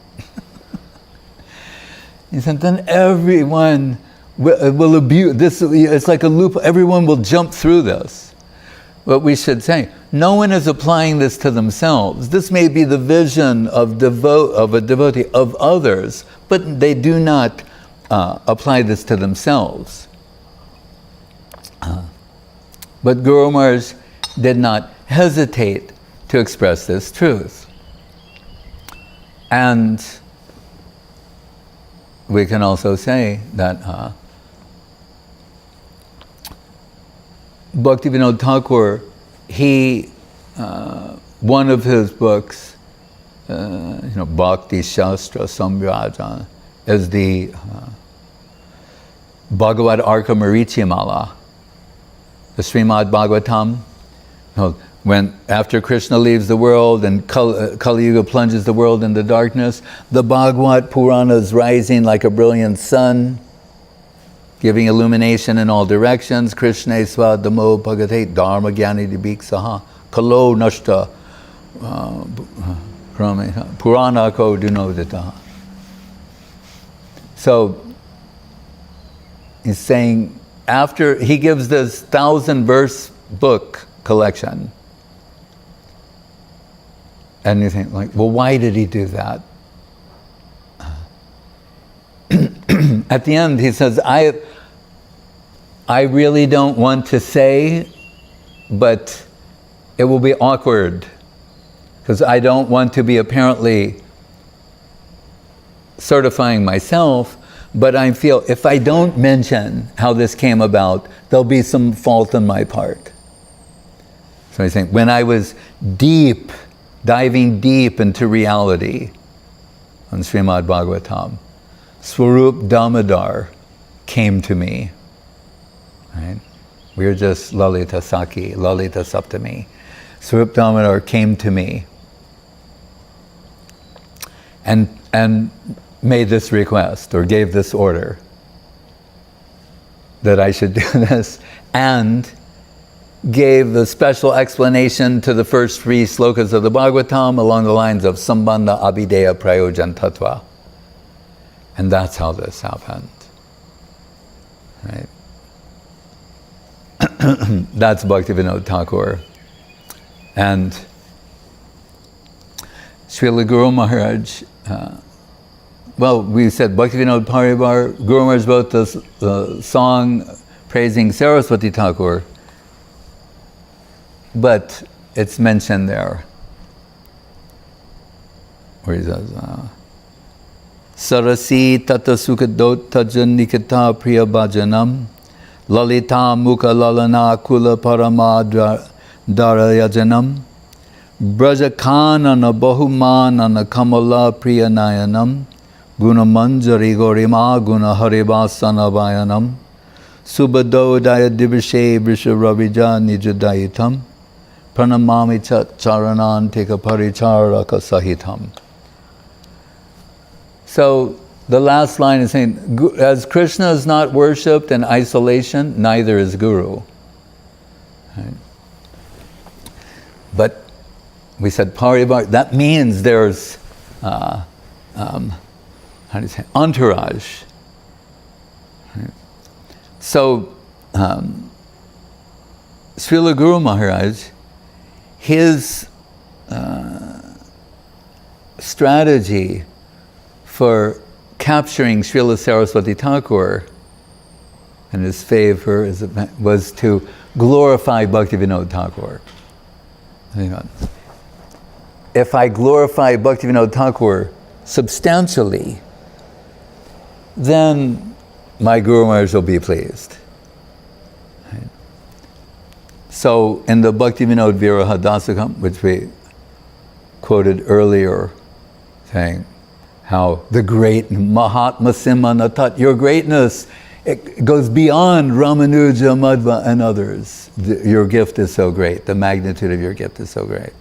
He said, then everyone will abuse this. It's like a loop. Everyone will jump through this. But we should say, no one is applying this to themselves. This may be the vision of a devotee of others, but they do not apply this to themselves. But Guru Maharaj did not hesitate to express this truth. And we can also say that Bhaktivinod Thakur, one of his books, Bhakti Shastra Samraja, is the Bhagavad Arka Marichimala, the Srimad Bhagavatam. When after Krishna leaves the world and Kali Yuga plunges the world into darkness, the Bhagavad Purana is rising like a brilliant sun, giving illumination in all directions. Krishna sva damo bhagate dharma gyani dibiksaha kalo nashta purana ko dunoditaha. So he's saying, after he gives this 1,000-verse book collection, and you think, like, well, why did he do that? At the end, he says, I really don't want to say, but it will be awkward, because I don't want to be apparently certifying myself, but I feel if I don't mention how this came about, there'll be some fault on my part. So he's saying, when I was diving deep into reality on Srimad Bhagavatam, Svarup Damodar came to me. Right? We are just Lalita Saki, Lalita Saptami. Svarup Damodar came to me and made this request, or gave this order, that I should do this, and gave the special explanation to the first 3 slokas of the Bhagavatam along the lines of Sambandha Abhideya Prayojan Tattva. And that's how this happened. Right? That's Bhaktivinod Thakur. And Srila Guru Maharaj, we said Bhaktivinode-paribar, Guru Maharaj wrote the song praising Saraswati Thakur, but it's mentioned there, where he says, Sarasi tata sukadot tajan nikata priya bhajanam lalita mukha lalana kula parama darayajanam brajakanana bahumanana kamala priya nayanam guna manjari gorima guna haribasana vayanam subadodaya divishe vrisharavija nijadayitam pranamami charanan tika paricharaka sahitam. So the last line is saying, as Krishna is not worshipped in isolation, neither is Guru. Right? But we said parivar, that means there's entourage. Right? So Srila Guru Maharaj, his strategy for capturing Srila Saraswati Thakur and his favor was to glorify Bhaktivinod Thakur. If I glorify Bhaktivinod Thakur substantially, then my Guru Maharaj will be pleased. Right? So in the Bhaktivinod Viraha Dasakam, which we quoted earlier, saying how the great Mahatma Simhanatat, your greatness, it goes beyond Ramanuja, Madhva, and others. Your gift is so great. The magnitude of your gift is so great.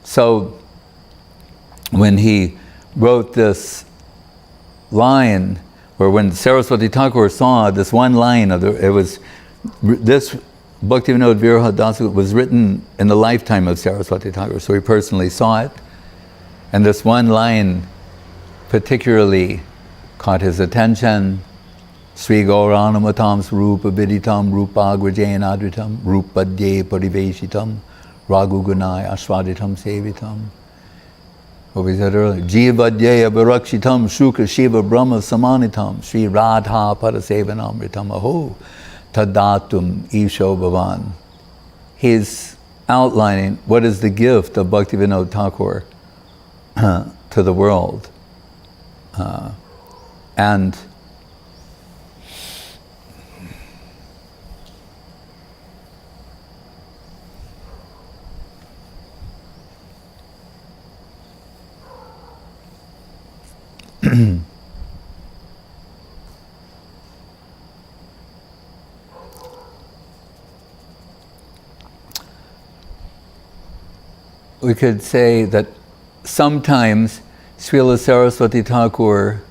So when he wrote this line where when Saraswati Thakur saw this one line of this Bhaktivinode-paribar of Saraswat was written in the lifetime of Saraswati Thakur, so he personally saw it, and this one line particularly caught his attention. Sri Gauranamattam Svarupa Viditam Rupa Agrajayana Rupadye Pariveshitam Raghugunai Ashwaditam Sevitam. What we said earlier, Jivadyeya Barakshitam Shuka Shiva Brahma Samanitam Sri Radha Parasevanamritam Aho Tadatum Isho Bhavan. He's outlining what is the gift of Bhaktivinode Thakur to the world. And we could say that sometimes Srila Saraswati Thakur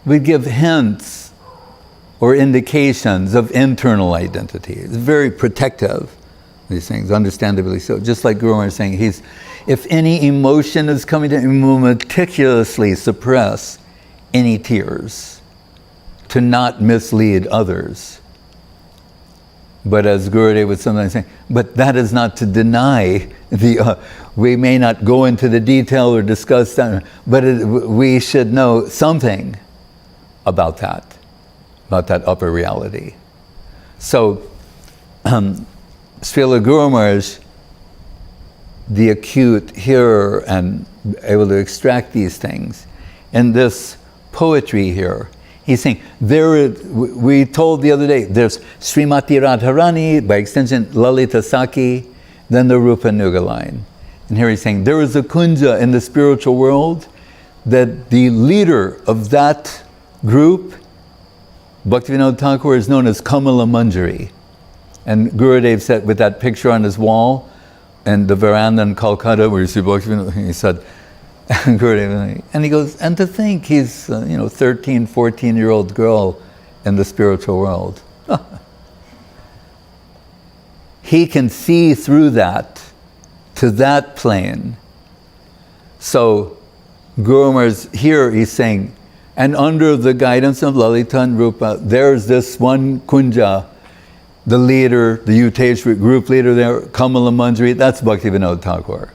would give hints or indications of internal identity. It's very protective, these things, understandably so. Just like Guru Maharaj is saying, if any emotion is coming to him, he will meticulously suppress any tears to not mislead others. But as Gurudev would sometimes say, but that is not to deny we may not go into the detail or discuss that, but we should know something about that upper reality. So, Srila Guru Maharaj, the acute hearer and able to extract these things, in this poetry here, he's saying, we told the other day, there's Srimati Radharani, by extension Lalita Saki, then the Rupa-nuga line. And here he's saying, there is a kunja in the spiritual world that the leader of that group, Bhaktivinode Thakur, is known as Kamala Manjari. And Gurudev said, with that picture on his wall, and the veranda in Calcutta where you see Bhaktivinode, he said, and he goes, and to think he's 13, 14-year-old girl in the spiritual world. He can see through that to that plane. So Guru Maharaj here, he's saying, and under the guidance of Lalita and Rupa, there's this one kunja, the leader, the Uteshwar group leader there, Kamala Manjari, that's Bhaktivinode Thakur.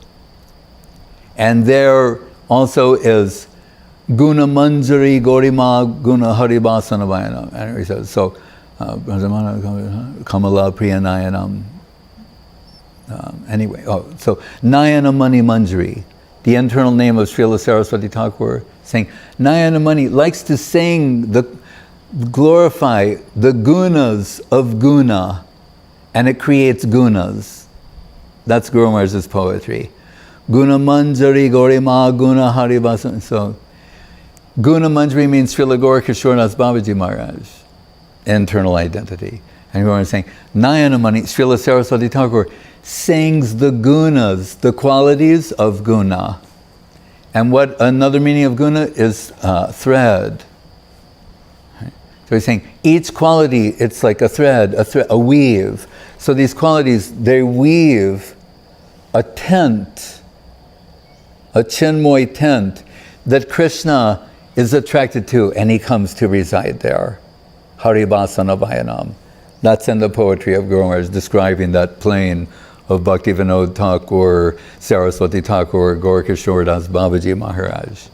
And there also is Guna Manjari Gorima Guna Haribasana Vayana. And he says, so Kamala Priyanayanam. So Nayana Mani Manjari, the internal name of Srila Saraswati Thakur, saying Nayana Mani likes to sing, glorify the gunas of guna, and it creates gunas. That's Guru Maharaj's poetry. Guna Manjari Gorima Guna Haribasa. So Guna Manjari means Srila Gaur-Gadadhar Das Babaji Maharaj, internal identity. And Guru Maharaj is saying, Nayana Mani, Srila Saraswati Thakur sings the gunas, the qualities of guna. And what another meaning of guna is thread. So he's saying each quality, it's like a thread, a weave. So these qualities, they weave a tent, a chinmoy tent that Krishna is attracted to, and he comes to reside there. Haribasana Vayanam. That's in the poetry of Guru Maharaj, describing that plane of Bhaktivinode Thakur, Saraswati Thakur, Gaur-Gadadhar Das Babaji Maharaj.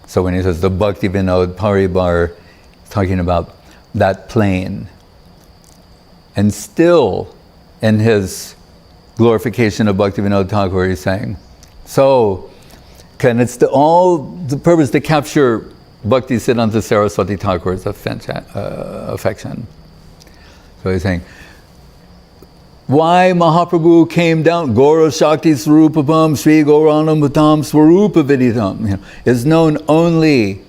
So when he says the Bhaktivinode-paribar, he's talking about that plane. And still, in his glorification of Bhaktivinode Thakur, he's saying, it's all the purpose to capture Bhakti Siddhanta Saraswati Thakur's affection. So he's saying, why Mahaprabhu came down, Gaura Shakti Swarupapam Sri Gauranamatam Swarupa Viditam, is known only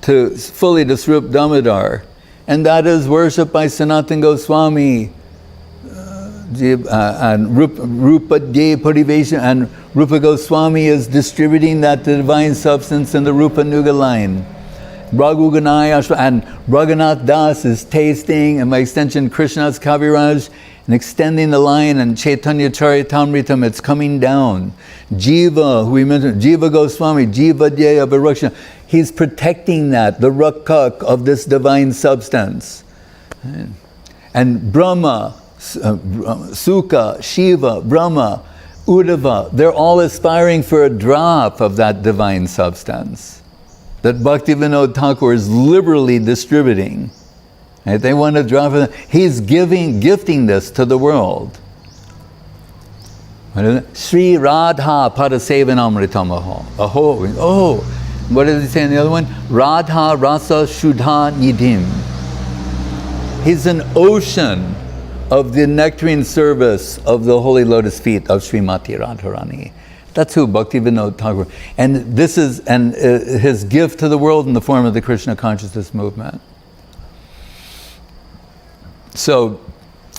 fully to Svarup Damodar, and that is worshipped by Sanatana Goswami, and Rupa-nuga-parivar, and Rupa Goswami is distributing that divine substance in the Rupa-nuga line. Raghunath and Raghunath Das is tasting, and by extension Krishna's Kaviraj, and extending the line, and Chaitanya Charitamritam, it's coming down. Jiva, who we mentioned, Jiva Goswami, Digvijaya Bharakshana, he's protecting that, the rakak of this divine substance. And Brahma, Sukha, Shiva, Brahma, Uddhava, they're all aspiring for a drop of that divine substance that Bhaktivinod Thakur is liberally distributing. Right? They want to drop it. He's gifting this to the world. Sri Radha Parasevanamritamaho. Oh, what does he say in the other one? Radha Rasa Shuddha Nidhim. He's an ocean of the nectarine service of the holy lotus feet of Srimati Radharani. That's who Bhaktivinod Thakur. And this is his gift to the world in the form of the Krishna consciousness movement. So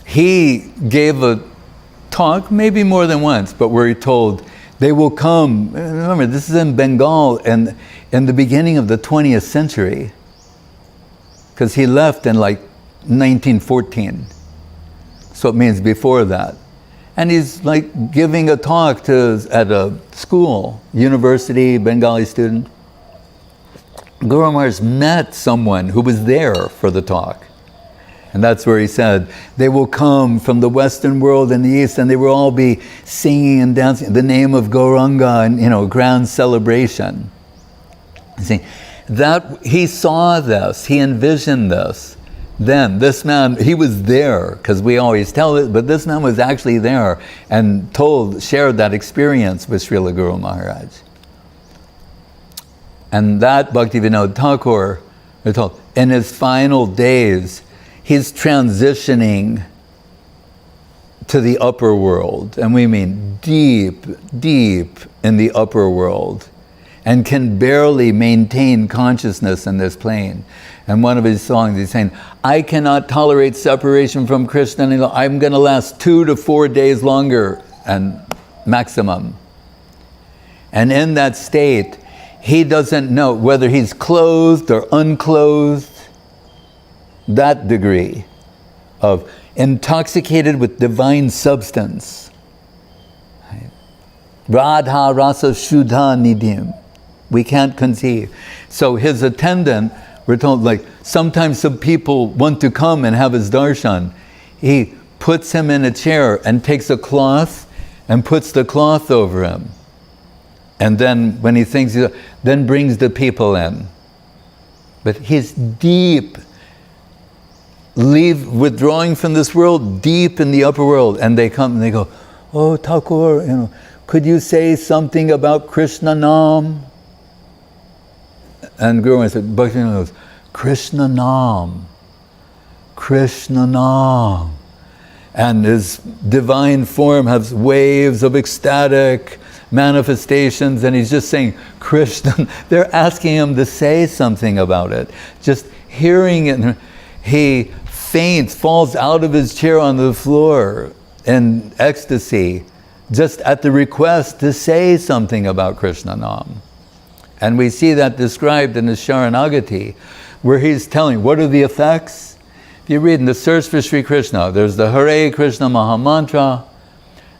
he gave a talk, maybe more than once, but where he told they will come. Remember, this is in Bengal and in the beginning of the 20th century, because he left in like 1914. So it means before that. And he's like giving a talk at a school, university, Bengali student. Guru Maharaj met someone who was there for the talk. And that's where he said, they will come from the Western world and the East, and they will all be singing and dancing in the name of Gauranga and, grand celebration. You see, that he saw this, he envisioned this. Then this man, he was there, because we always tell it, but this man was actually there and shared that experience with Srila Guru Maharaj. And that Bhaktivinod Thakur, we're told, in his final days, he's transitioning to the upper world. And we mean deep, deep in the upper world, and can barely maintain consciousness in this plane. And one of his songs, he's saying, I cannot tolerate separation from Krishna any longer. I'm going to last 2 to 4 days longer, and maximum. And in that state, he doesn't know whether he's clothed or unclothed. That degree of intoxicated with divine substance. Radha Rasa Shuddha Nidhim. We can't conceive. So his attendant, we're told, like, sometimes some people want to come and have his darshan. He puts him in a chair and takes a cloth and puts the cloth over him. And then when he thinks, then brings the people in. But he's deep, withdrawing from this world, deep in the upper world. And they come and they go, oh, Thakur, could you say something about Krishna Nam? And Guru Maharaj said, Bhaktivinod goes, Krishna Nam, Krishna Nam. And his divine form has waves of ecstatic manifestations, and he's just saying, Krishna. They're asking him to say something about it. Just hearing it, he faints, falls out of his chair on the floor in ecstasy, just at the request to say something about Krishna Nam. And we see that described in his sharanagati, where he's telling what are the effects. If you read in the Search for Sri Krishna, there's the Hare Krishna Mahamantra,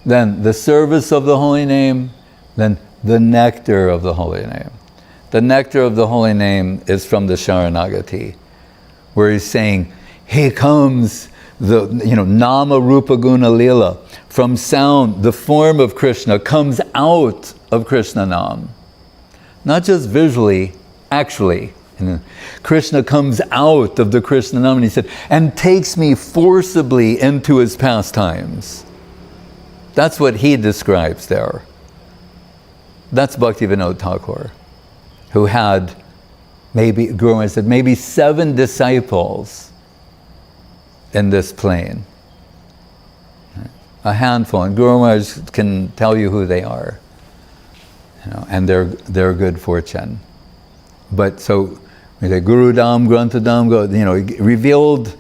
then the service of the holy name, then the nectar of the holy name. The nectar of the holy name is from the sharanagati, where he's saying, here comes the Nama Rupa Guna Lila. From sound, the form of Krishna comes out of Krishna Nam. Not just visually, actually. Krishna comes out of the Krishna Nam, and he said, and takes me forcibly into his pastimes. That's what he describes there. That's Bhaktivinod Thakur, who had maybe, Guru Maharaj said, maybe 7 disciples in this plane. A handful, and Guru Maharaj can tell you who they are. And they're good fortune. But so we say Guru Dham, Grantha Dham, revealed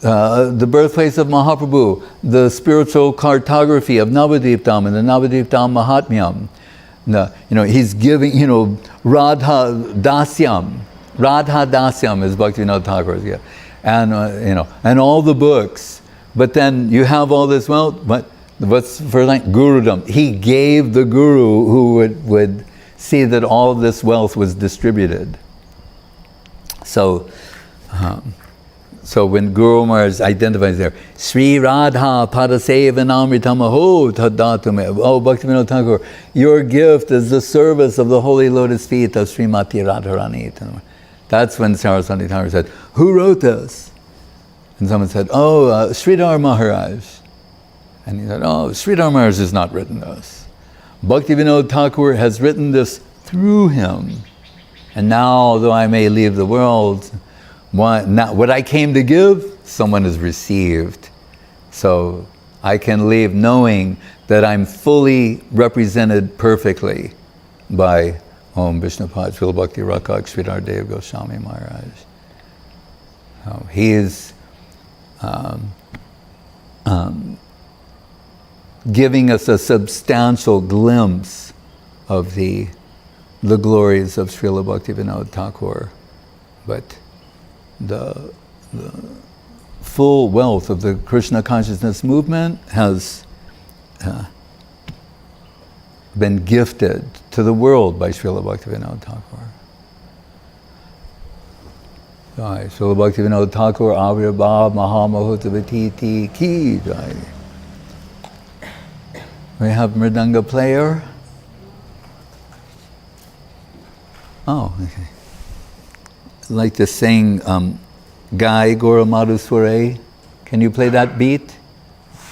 the birthplace of Mahaprabhu, the spiritual cartography of Navadviptam and the Navadviptam Mahatmyam. He's giving, Radha Dasyam. Radha Dasyam is Bhaktivinod Thakur's, yeah. And, and all the books. But then you have all this wealth, but what's for like Gurudam? He gave the Guru who would see that all this wealth was distributed. So, when Guru Maharaj identifies there, Sri Radha Padasevanamritamaho Tadatume. Oh, Bhaktivinod Thakur, your gift is the service of the holy lotus feet of Srimati Radharani. That's when Saraswati Thakur said, who wrote this? And someone said, Sridhar Maharaj. And he said, Sridhar Maharaj has not written this. Bhaktivinod Thakur has written this through him. And now, though I may leave the world, what I came to give, someone has received. So I can leave knowing that I'm fully represented perfectly by Om Vishnupad Srila Bhakti Rakak Sridhar Dev Goswami Maharaj. He is giving us a substantial glimpse of the glories of Srila Bhaktivinod Thakur, but the full wealth of the Krishna consciousness movement has been gifted to the world by Srila Bhaktivinod Thakur. Jai Srila Bhaktivinod Thakur Avirbhav Mahamahutavati Ki Jai. We have Mridanga player. Oh, okay. I'd like to sing Gai Gora Madhusware. Can you play that beat?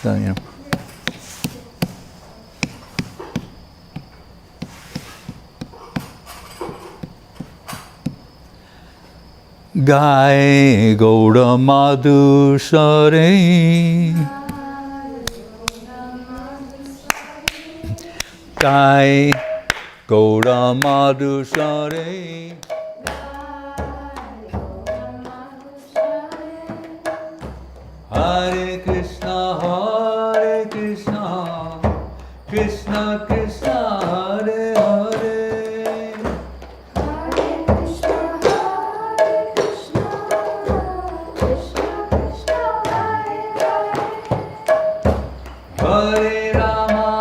So, Gai Gora Madhusware. Gai Gora Madhusware. Hare Krishna, Krishna Krishna, Hare Hare. Hare Krishna, Krishna Krishna, Hare Hare. Hare Rama,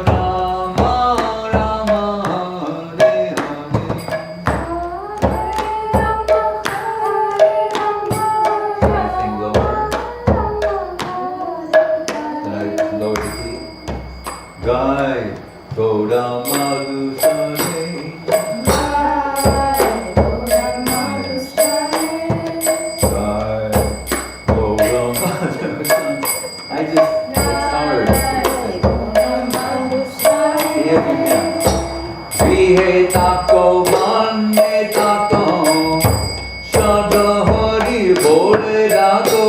Rama Rama, Hare Hare. Sing lower. Then I lower the key. Gai Gora Madhusware. It's hard. Grihe tako mane tako, Shadha Hari bole rago.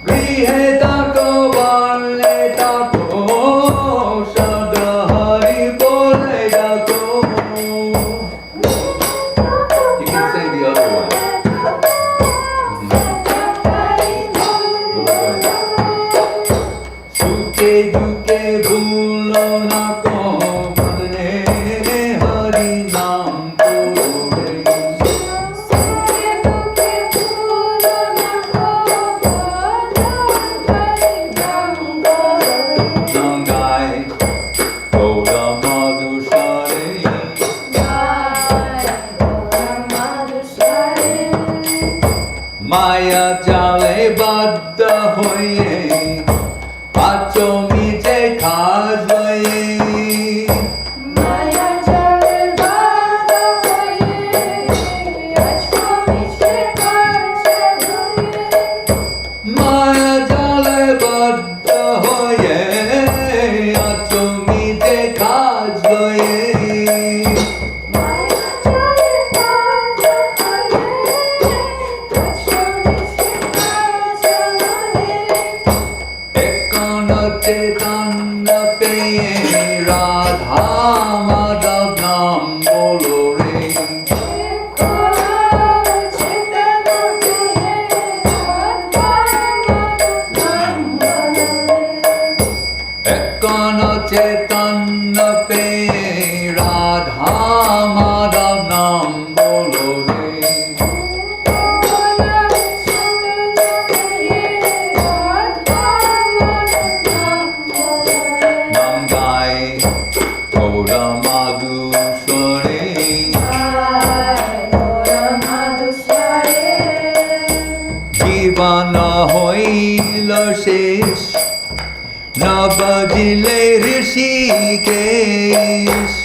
Grihe tako mane tako, Shadha Hari bole rago. You can sing the other one. Suke duke bhulo na ko, madne Hari naam kore. Nangai Gora Madhusware. Maya jale baddha hoye, acho miche khaj hoye. Radha Madhav Nam bolo re. Ekana Chaitanya pe Radha Madhav Nam bolo re. Nam gai Gaura Madhusware. Jivana hoila shesh na bajile Rishikesh.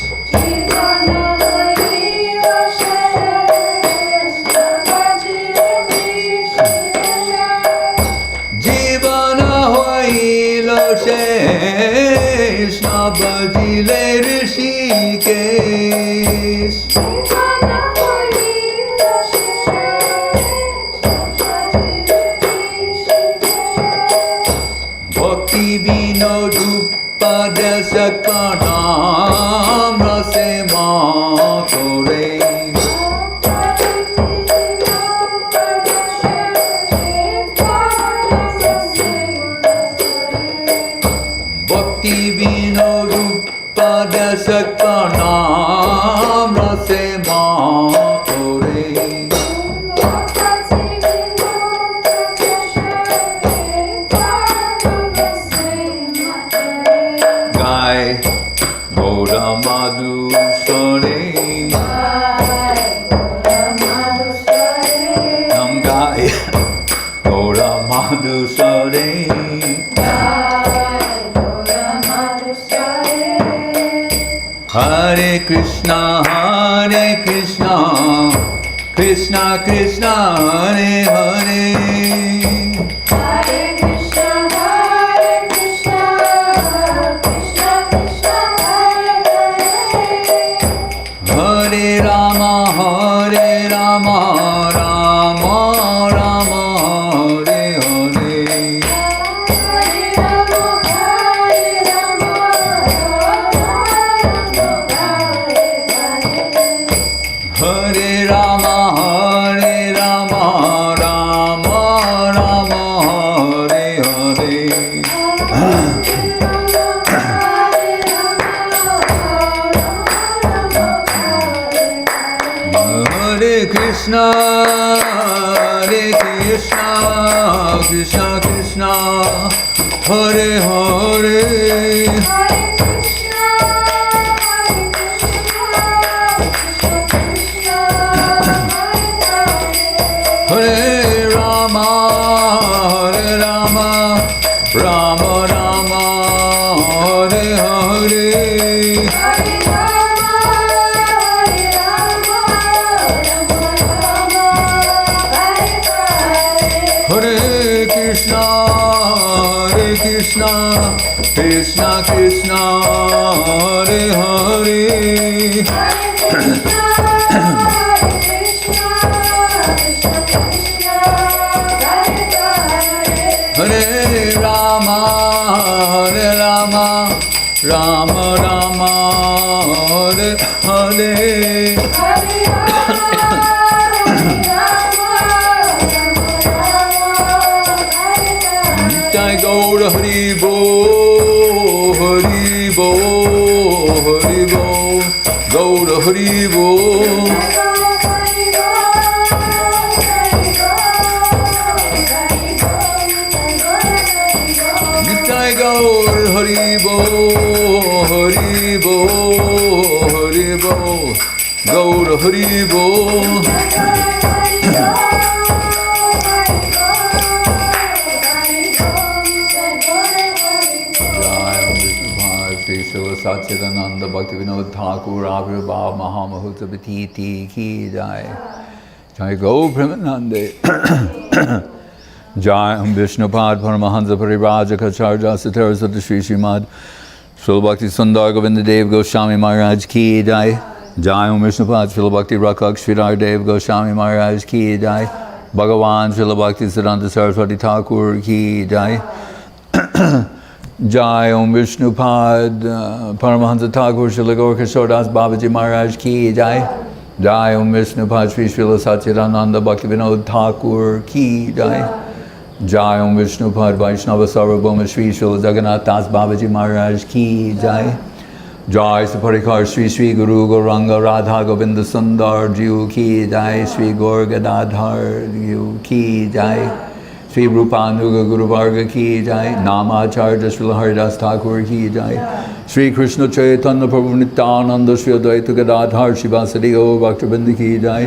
Jivana hoila shesh na bajile Rishikesh. Bhaktivinode-paribar of Saraswat Math. Bhaktivinode-paribar of Saraswat Gai Gaura Madhusware. Nam gai Gaura Madhusware. Hare Krishna, Krishna Krishna, Hare Hare. Hare Rama, Rama Rama, Hare Hare. Hare Rama, Rama Rama, Hare Hare. Hare Krishna, Krishna Krishna, Hare Hare. Hare Rama, Rama Rama, Hare Hare. Hare Krishna, Krishna Krishna, Hare Hare. Hare Rama, Rama Rama, Hare Hare. Jai Gaur Hari Bo, Hari Bo, Hari Bo, Gaur Hari Bo. Jai Gaur Hari Bo, Hari Bo, Hari Bo, Gaur Hari Bo. Srila Satchidananda Bhaktivinod Thakur Avirbhav Mahamahutta Bhatiti Ki Jai. Jai Go Premanande. Jai Vishnupad Paramahansa Parivajaka Charja Sataraswati Sri Srimad Srila Bhakti Sundar Govinda Dev Goswami Maharaj Ki Jai. Jai Vishnupad Srila Bhakti Rakak Sridhar Dev Goswami Maharaj Ki Jai. Bhagavan Srila Bhakti Siddhanta Saraswati Thakur Ki Jai. Jai Om Vishnupad Paramahansa Thakur Srila Gaur-Gadadhar Das Babaji Maharaj Ki Jai. Jai Om Vishnupad Sri Srila Satchidananda Bhaktivinod Thakur Ki Jai. Jai Om Vishnupad Vaishnava Sarvabhauma Sri Srila Raghunath Das Babaji Maharaj Ki Jai. Jai Saparikar Sri Sri Guru Gauranga Radha Govinda Sundar Jiu Ki Jai. Sri Gaur-Gadadhar Jiu Ki Jai. Sri Rupa-nuga Guru Varga Ki Jai. Namacharya Srila Haridas Thakur Ki Jai. Sri Krishna Chaitanya Prabhu Nityananda Sri Advaita Gadadhar Shivasadi Gaur Bhaktivedanta Ki Jai.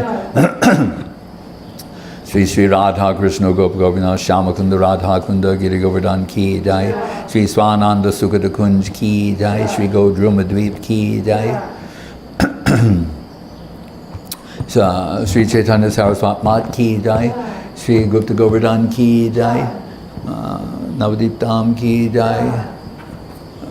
Sri Sri Radha Krishna Gop Govina Shama Kunda Radha Kunda Giri Govardhan Ki Jai. Sri Swananda Sukata Kunj Ki Jai. Sri Godruma Dweep Ki Jai. Sri Chaitanya Saraswat Math Ki Jai. Sri Gupta Govardhan Ki Jai. Navadip Dham Ki Jai.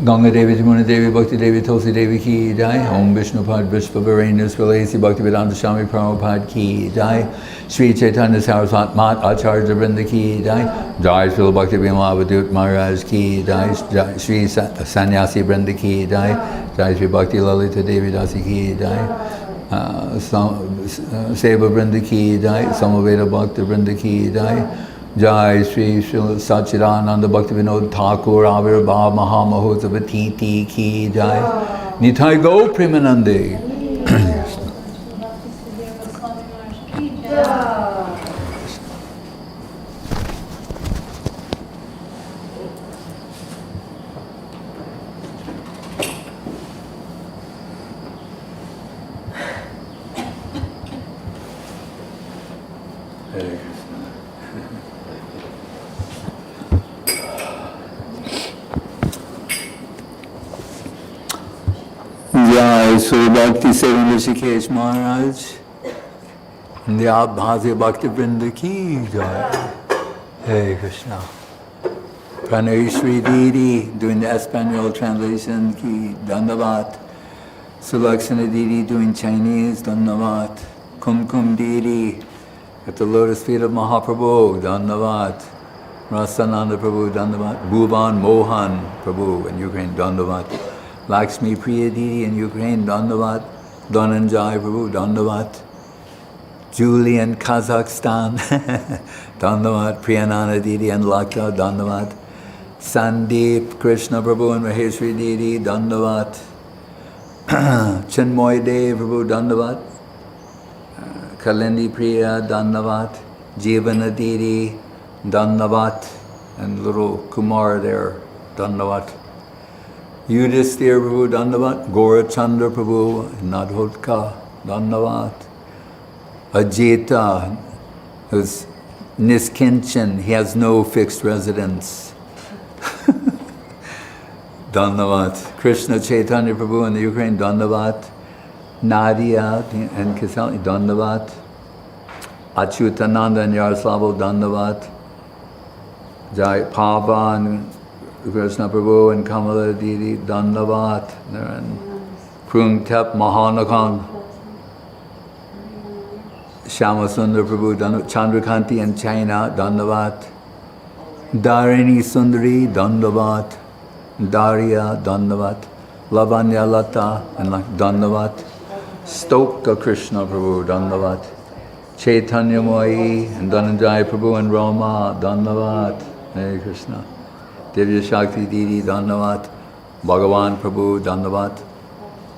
Ganga Devi, Jamuna Devi, Bhakti Devi, Tulsi Devi Ki Jai. Om Vishnupad Vishvavarena Srilesi Bhaktivedanta Swami Prabhupada Ki Jai. Sri Chaitanya Saraswat Math Acharya Vrinda Ki Jai. Jai Srila Bhaktivinod Maharaj Ki Jai. Sri Sannyasi Vrinda Ki Jai. Jai Sri Bhakti Lalita Devi Dasi Ki Jai. Seva Vrinda Ki Jai. Samaveda Bhakta Vrinda Ki Jai. Jai Sri Satchidananda Bhaktivinod Thakur Avirbhav Mahamahotsavatiti Ki Jai. Nitai Go Premanande. Jai Sri Bhakti Sevan Rishikesh Maharaj and the Abhazya Bhakti Vrinda Ki Jai. Hey Krishna. Pranay Shri Didi doing the Espanol translation Ki Dandavat. Sulaksana Didi doing Chinese Dandavat. Kum Didi at the lotus feet of Mahaprabhu Dandavat. Rasananda Prabhu Dandavat. Bhuvan Mohan Prabhu in Ukraine Dandavat. Lakshmi Priya Didi in Ukraine, Dandavat. Dhananjay Prabhu, Dandavat. Julie in Kazakhstan, Dandavat. Priyanana Didi and Lakta, Dandavat. Sandeep Krishna Prabhu and Maheshwari Didi, Dandavat. Chinmoy Dev Prabhu, Dandavat. Kalindi Priya, Dandavat. Jivana Didi, Dandavat. And little Kumar there, Dandavat. Yudhisthira Prabhu, Dandavat. Gaurachandra Prabhu, Nadhotka, Dandavat. Ajita, who's Niskinchan, he has no fixed residence. Dandavat. Krishna Chaitanya Prabhu in the Ukraine, Dandavat. Nadia and Kisali, Dandavat. Achyutananda and Yaroslavo, Dandavat. Jai Pavan, Krishna Prabhu and Kamala Didi, Dandavat. And Krung Tep Mahanakan, Shyamasundar Prabhu, Chandrakanti and China, Dandavat. Dharini Sundari, Dandavat. Darya, Dandavat. Lavanya Lata and Dandavat. Stoka Krishna Prabhu, Dandavat. Chaitanya Moyi and Dhananjaya Prabhu and Rama, Dandavat. Hare Krishna. Divya Shakti Didi, Dandavat. Bhagavan Prabhu, Dandavat.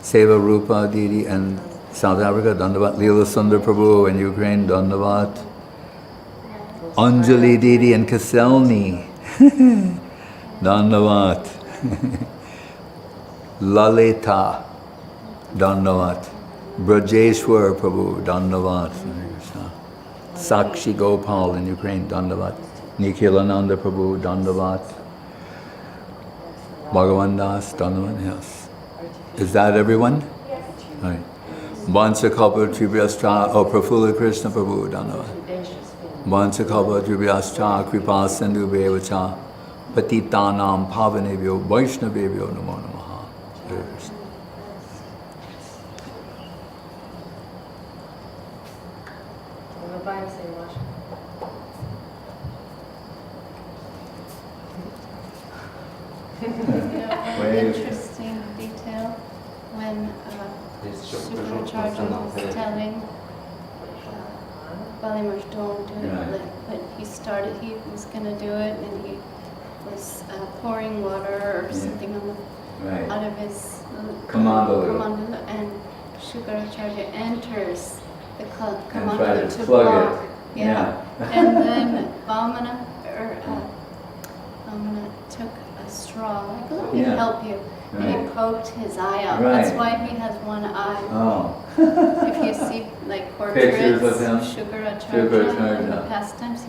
Seva Rupa Didi and South Africa, Dandavat. Leela Sundar Prabhu in Ukraine, Dandavat. Anjali Didi and Kaselni, Dandavat. Lalita, Dandavat. Brajeshwar Prabhu, Dandavat. Sakshi Gopal in Ukraine, Dandavat. Nikhilananda Prabhu, Dandavat. Bhagavan Das, Dandavat, yes. Is that everyone? All right. Vansakalpa Trivyascha, Prafula Krishna Prabhu, Dandavat. Vansakalpa Trivyascha, Kripa Sindhu Bevacha, Patitanam Pavanebhyo, Vaishnavebhyo Namo Namaha. Hare Krishna. Wave. Interesting detail when Shukracharya was telling Bali Maharaj don't do it, Right. but he was going to do it, and he was pouring water or something on the, Right. out of his Kamandala. and Shukracharya enters the And try Kamandala to to plug block. it. Yeah. And then Vamana took a straw, like, let me help you. And he poked his eye out. Right. That's why he has one eye. Oh. If you see like portraits Pictures of him? Shukracharya in the Shukracharya. pastimes, he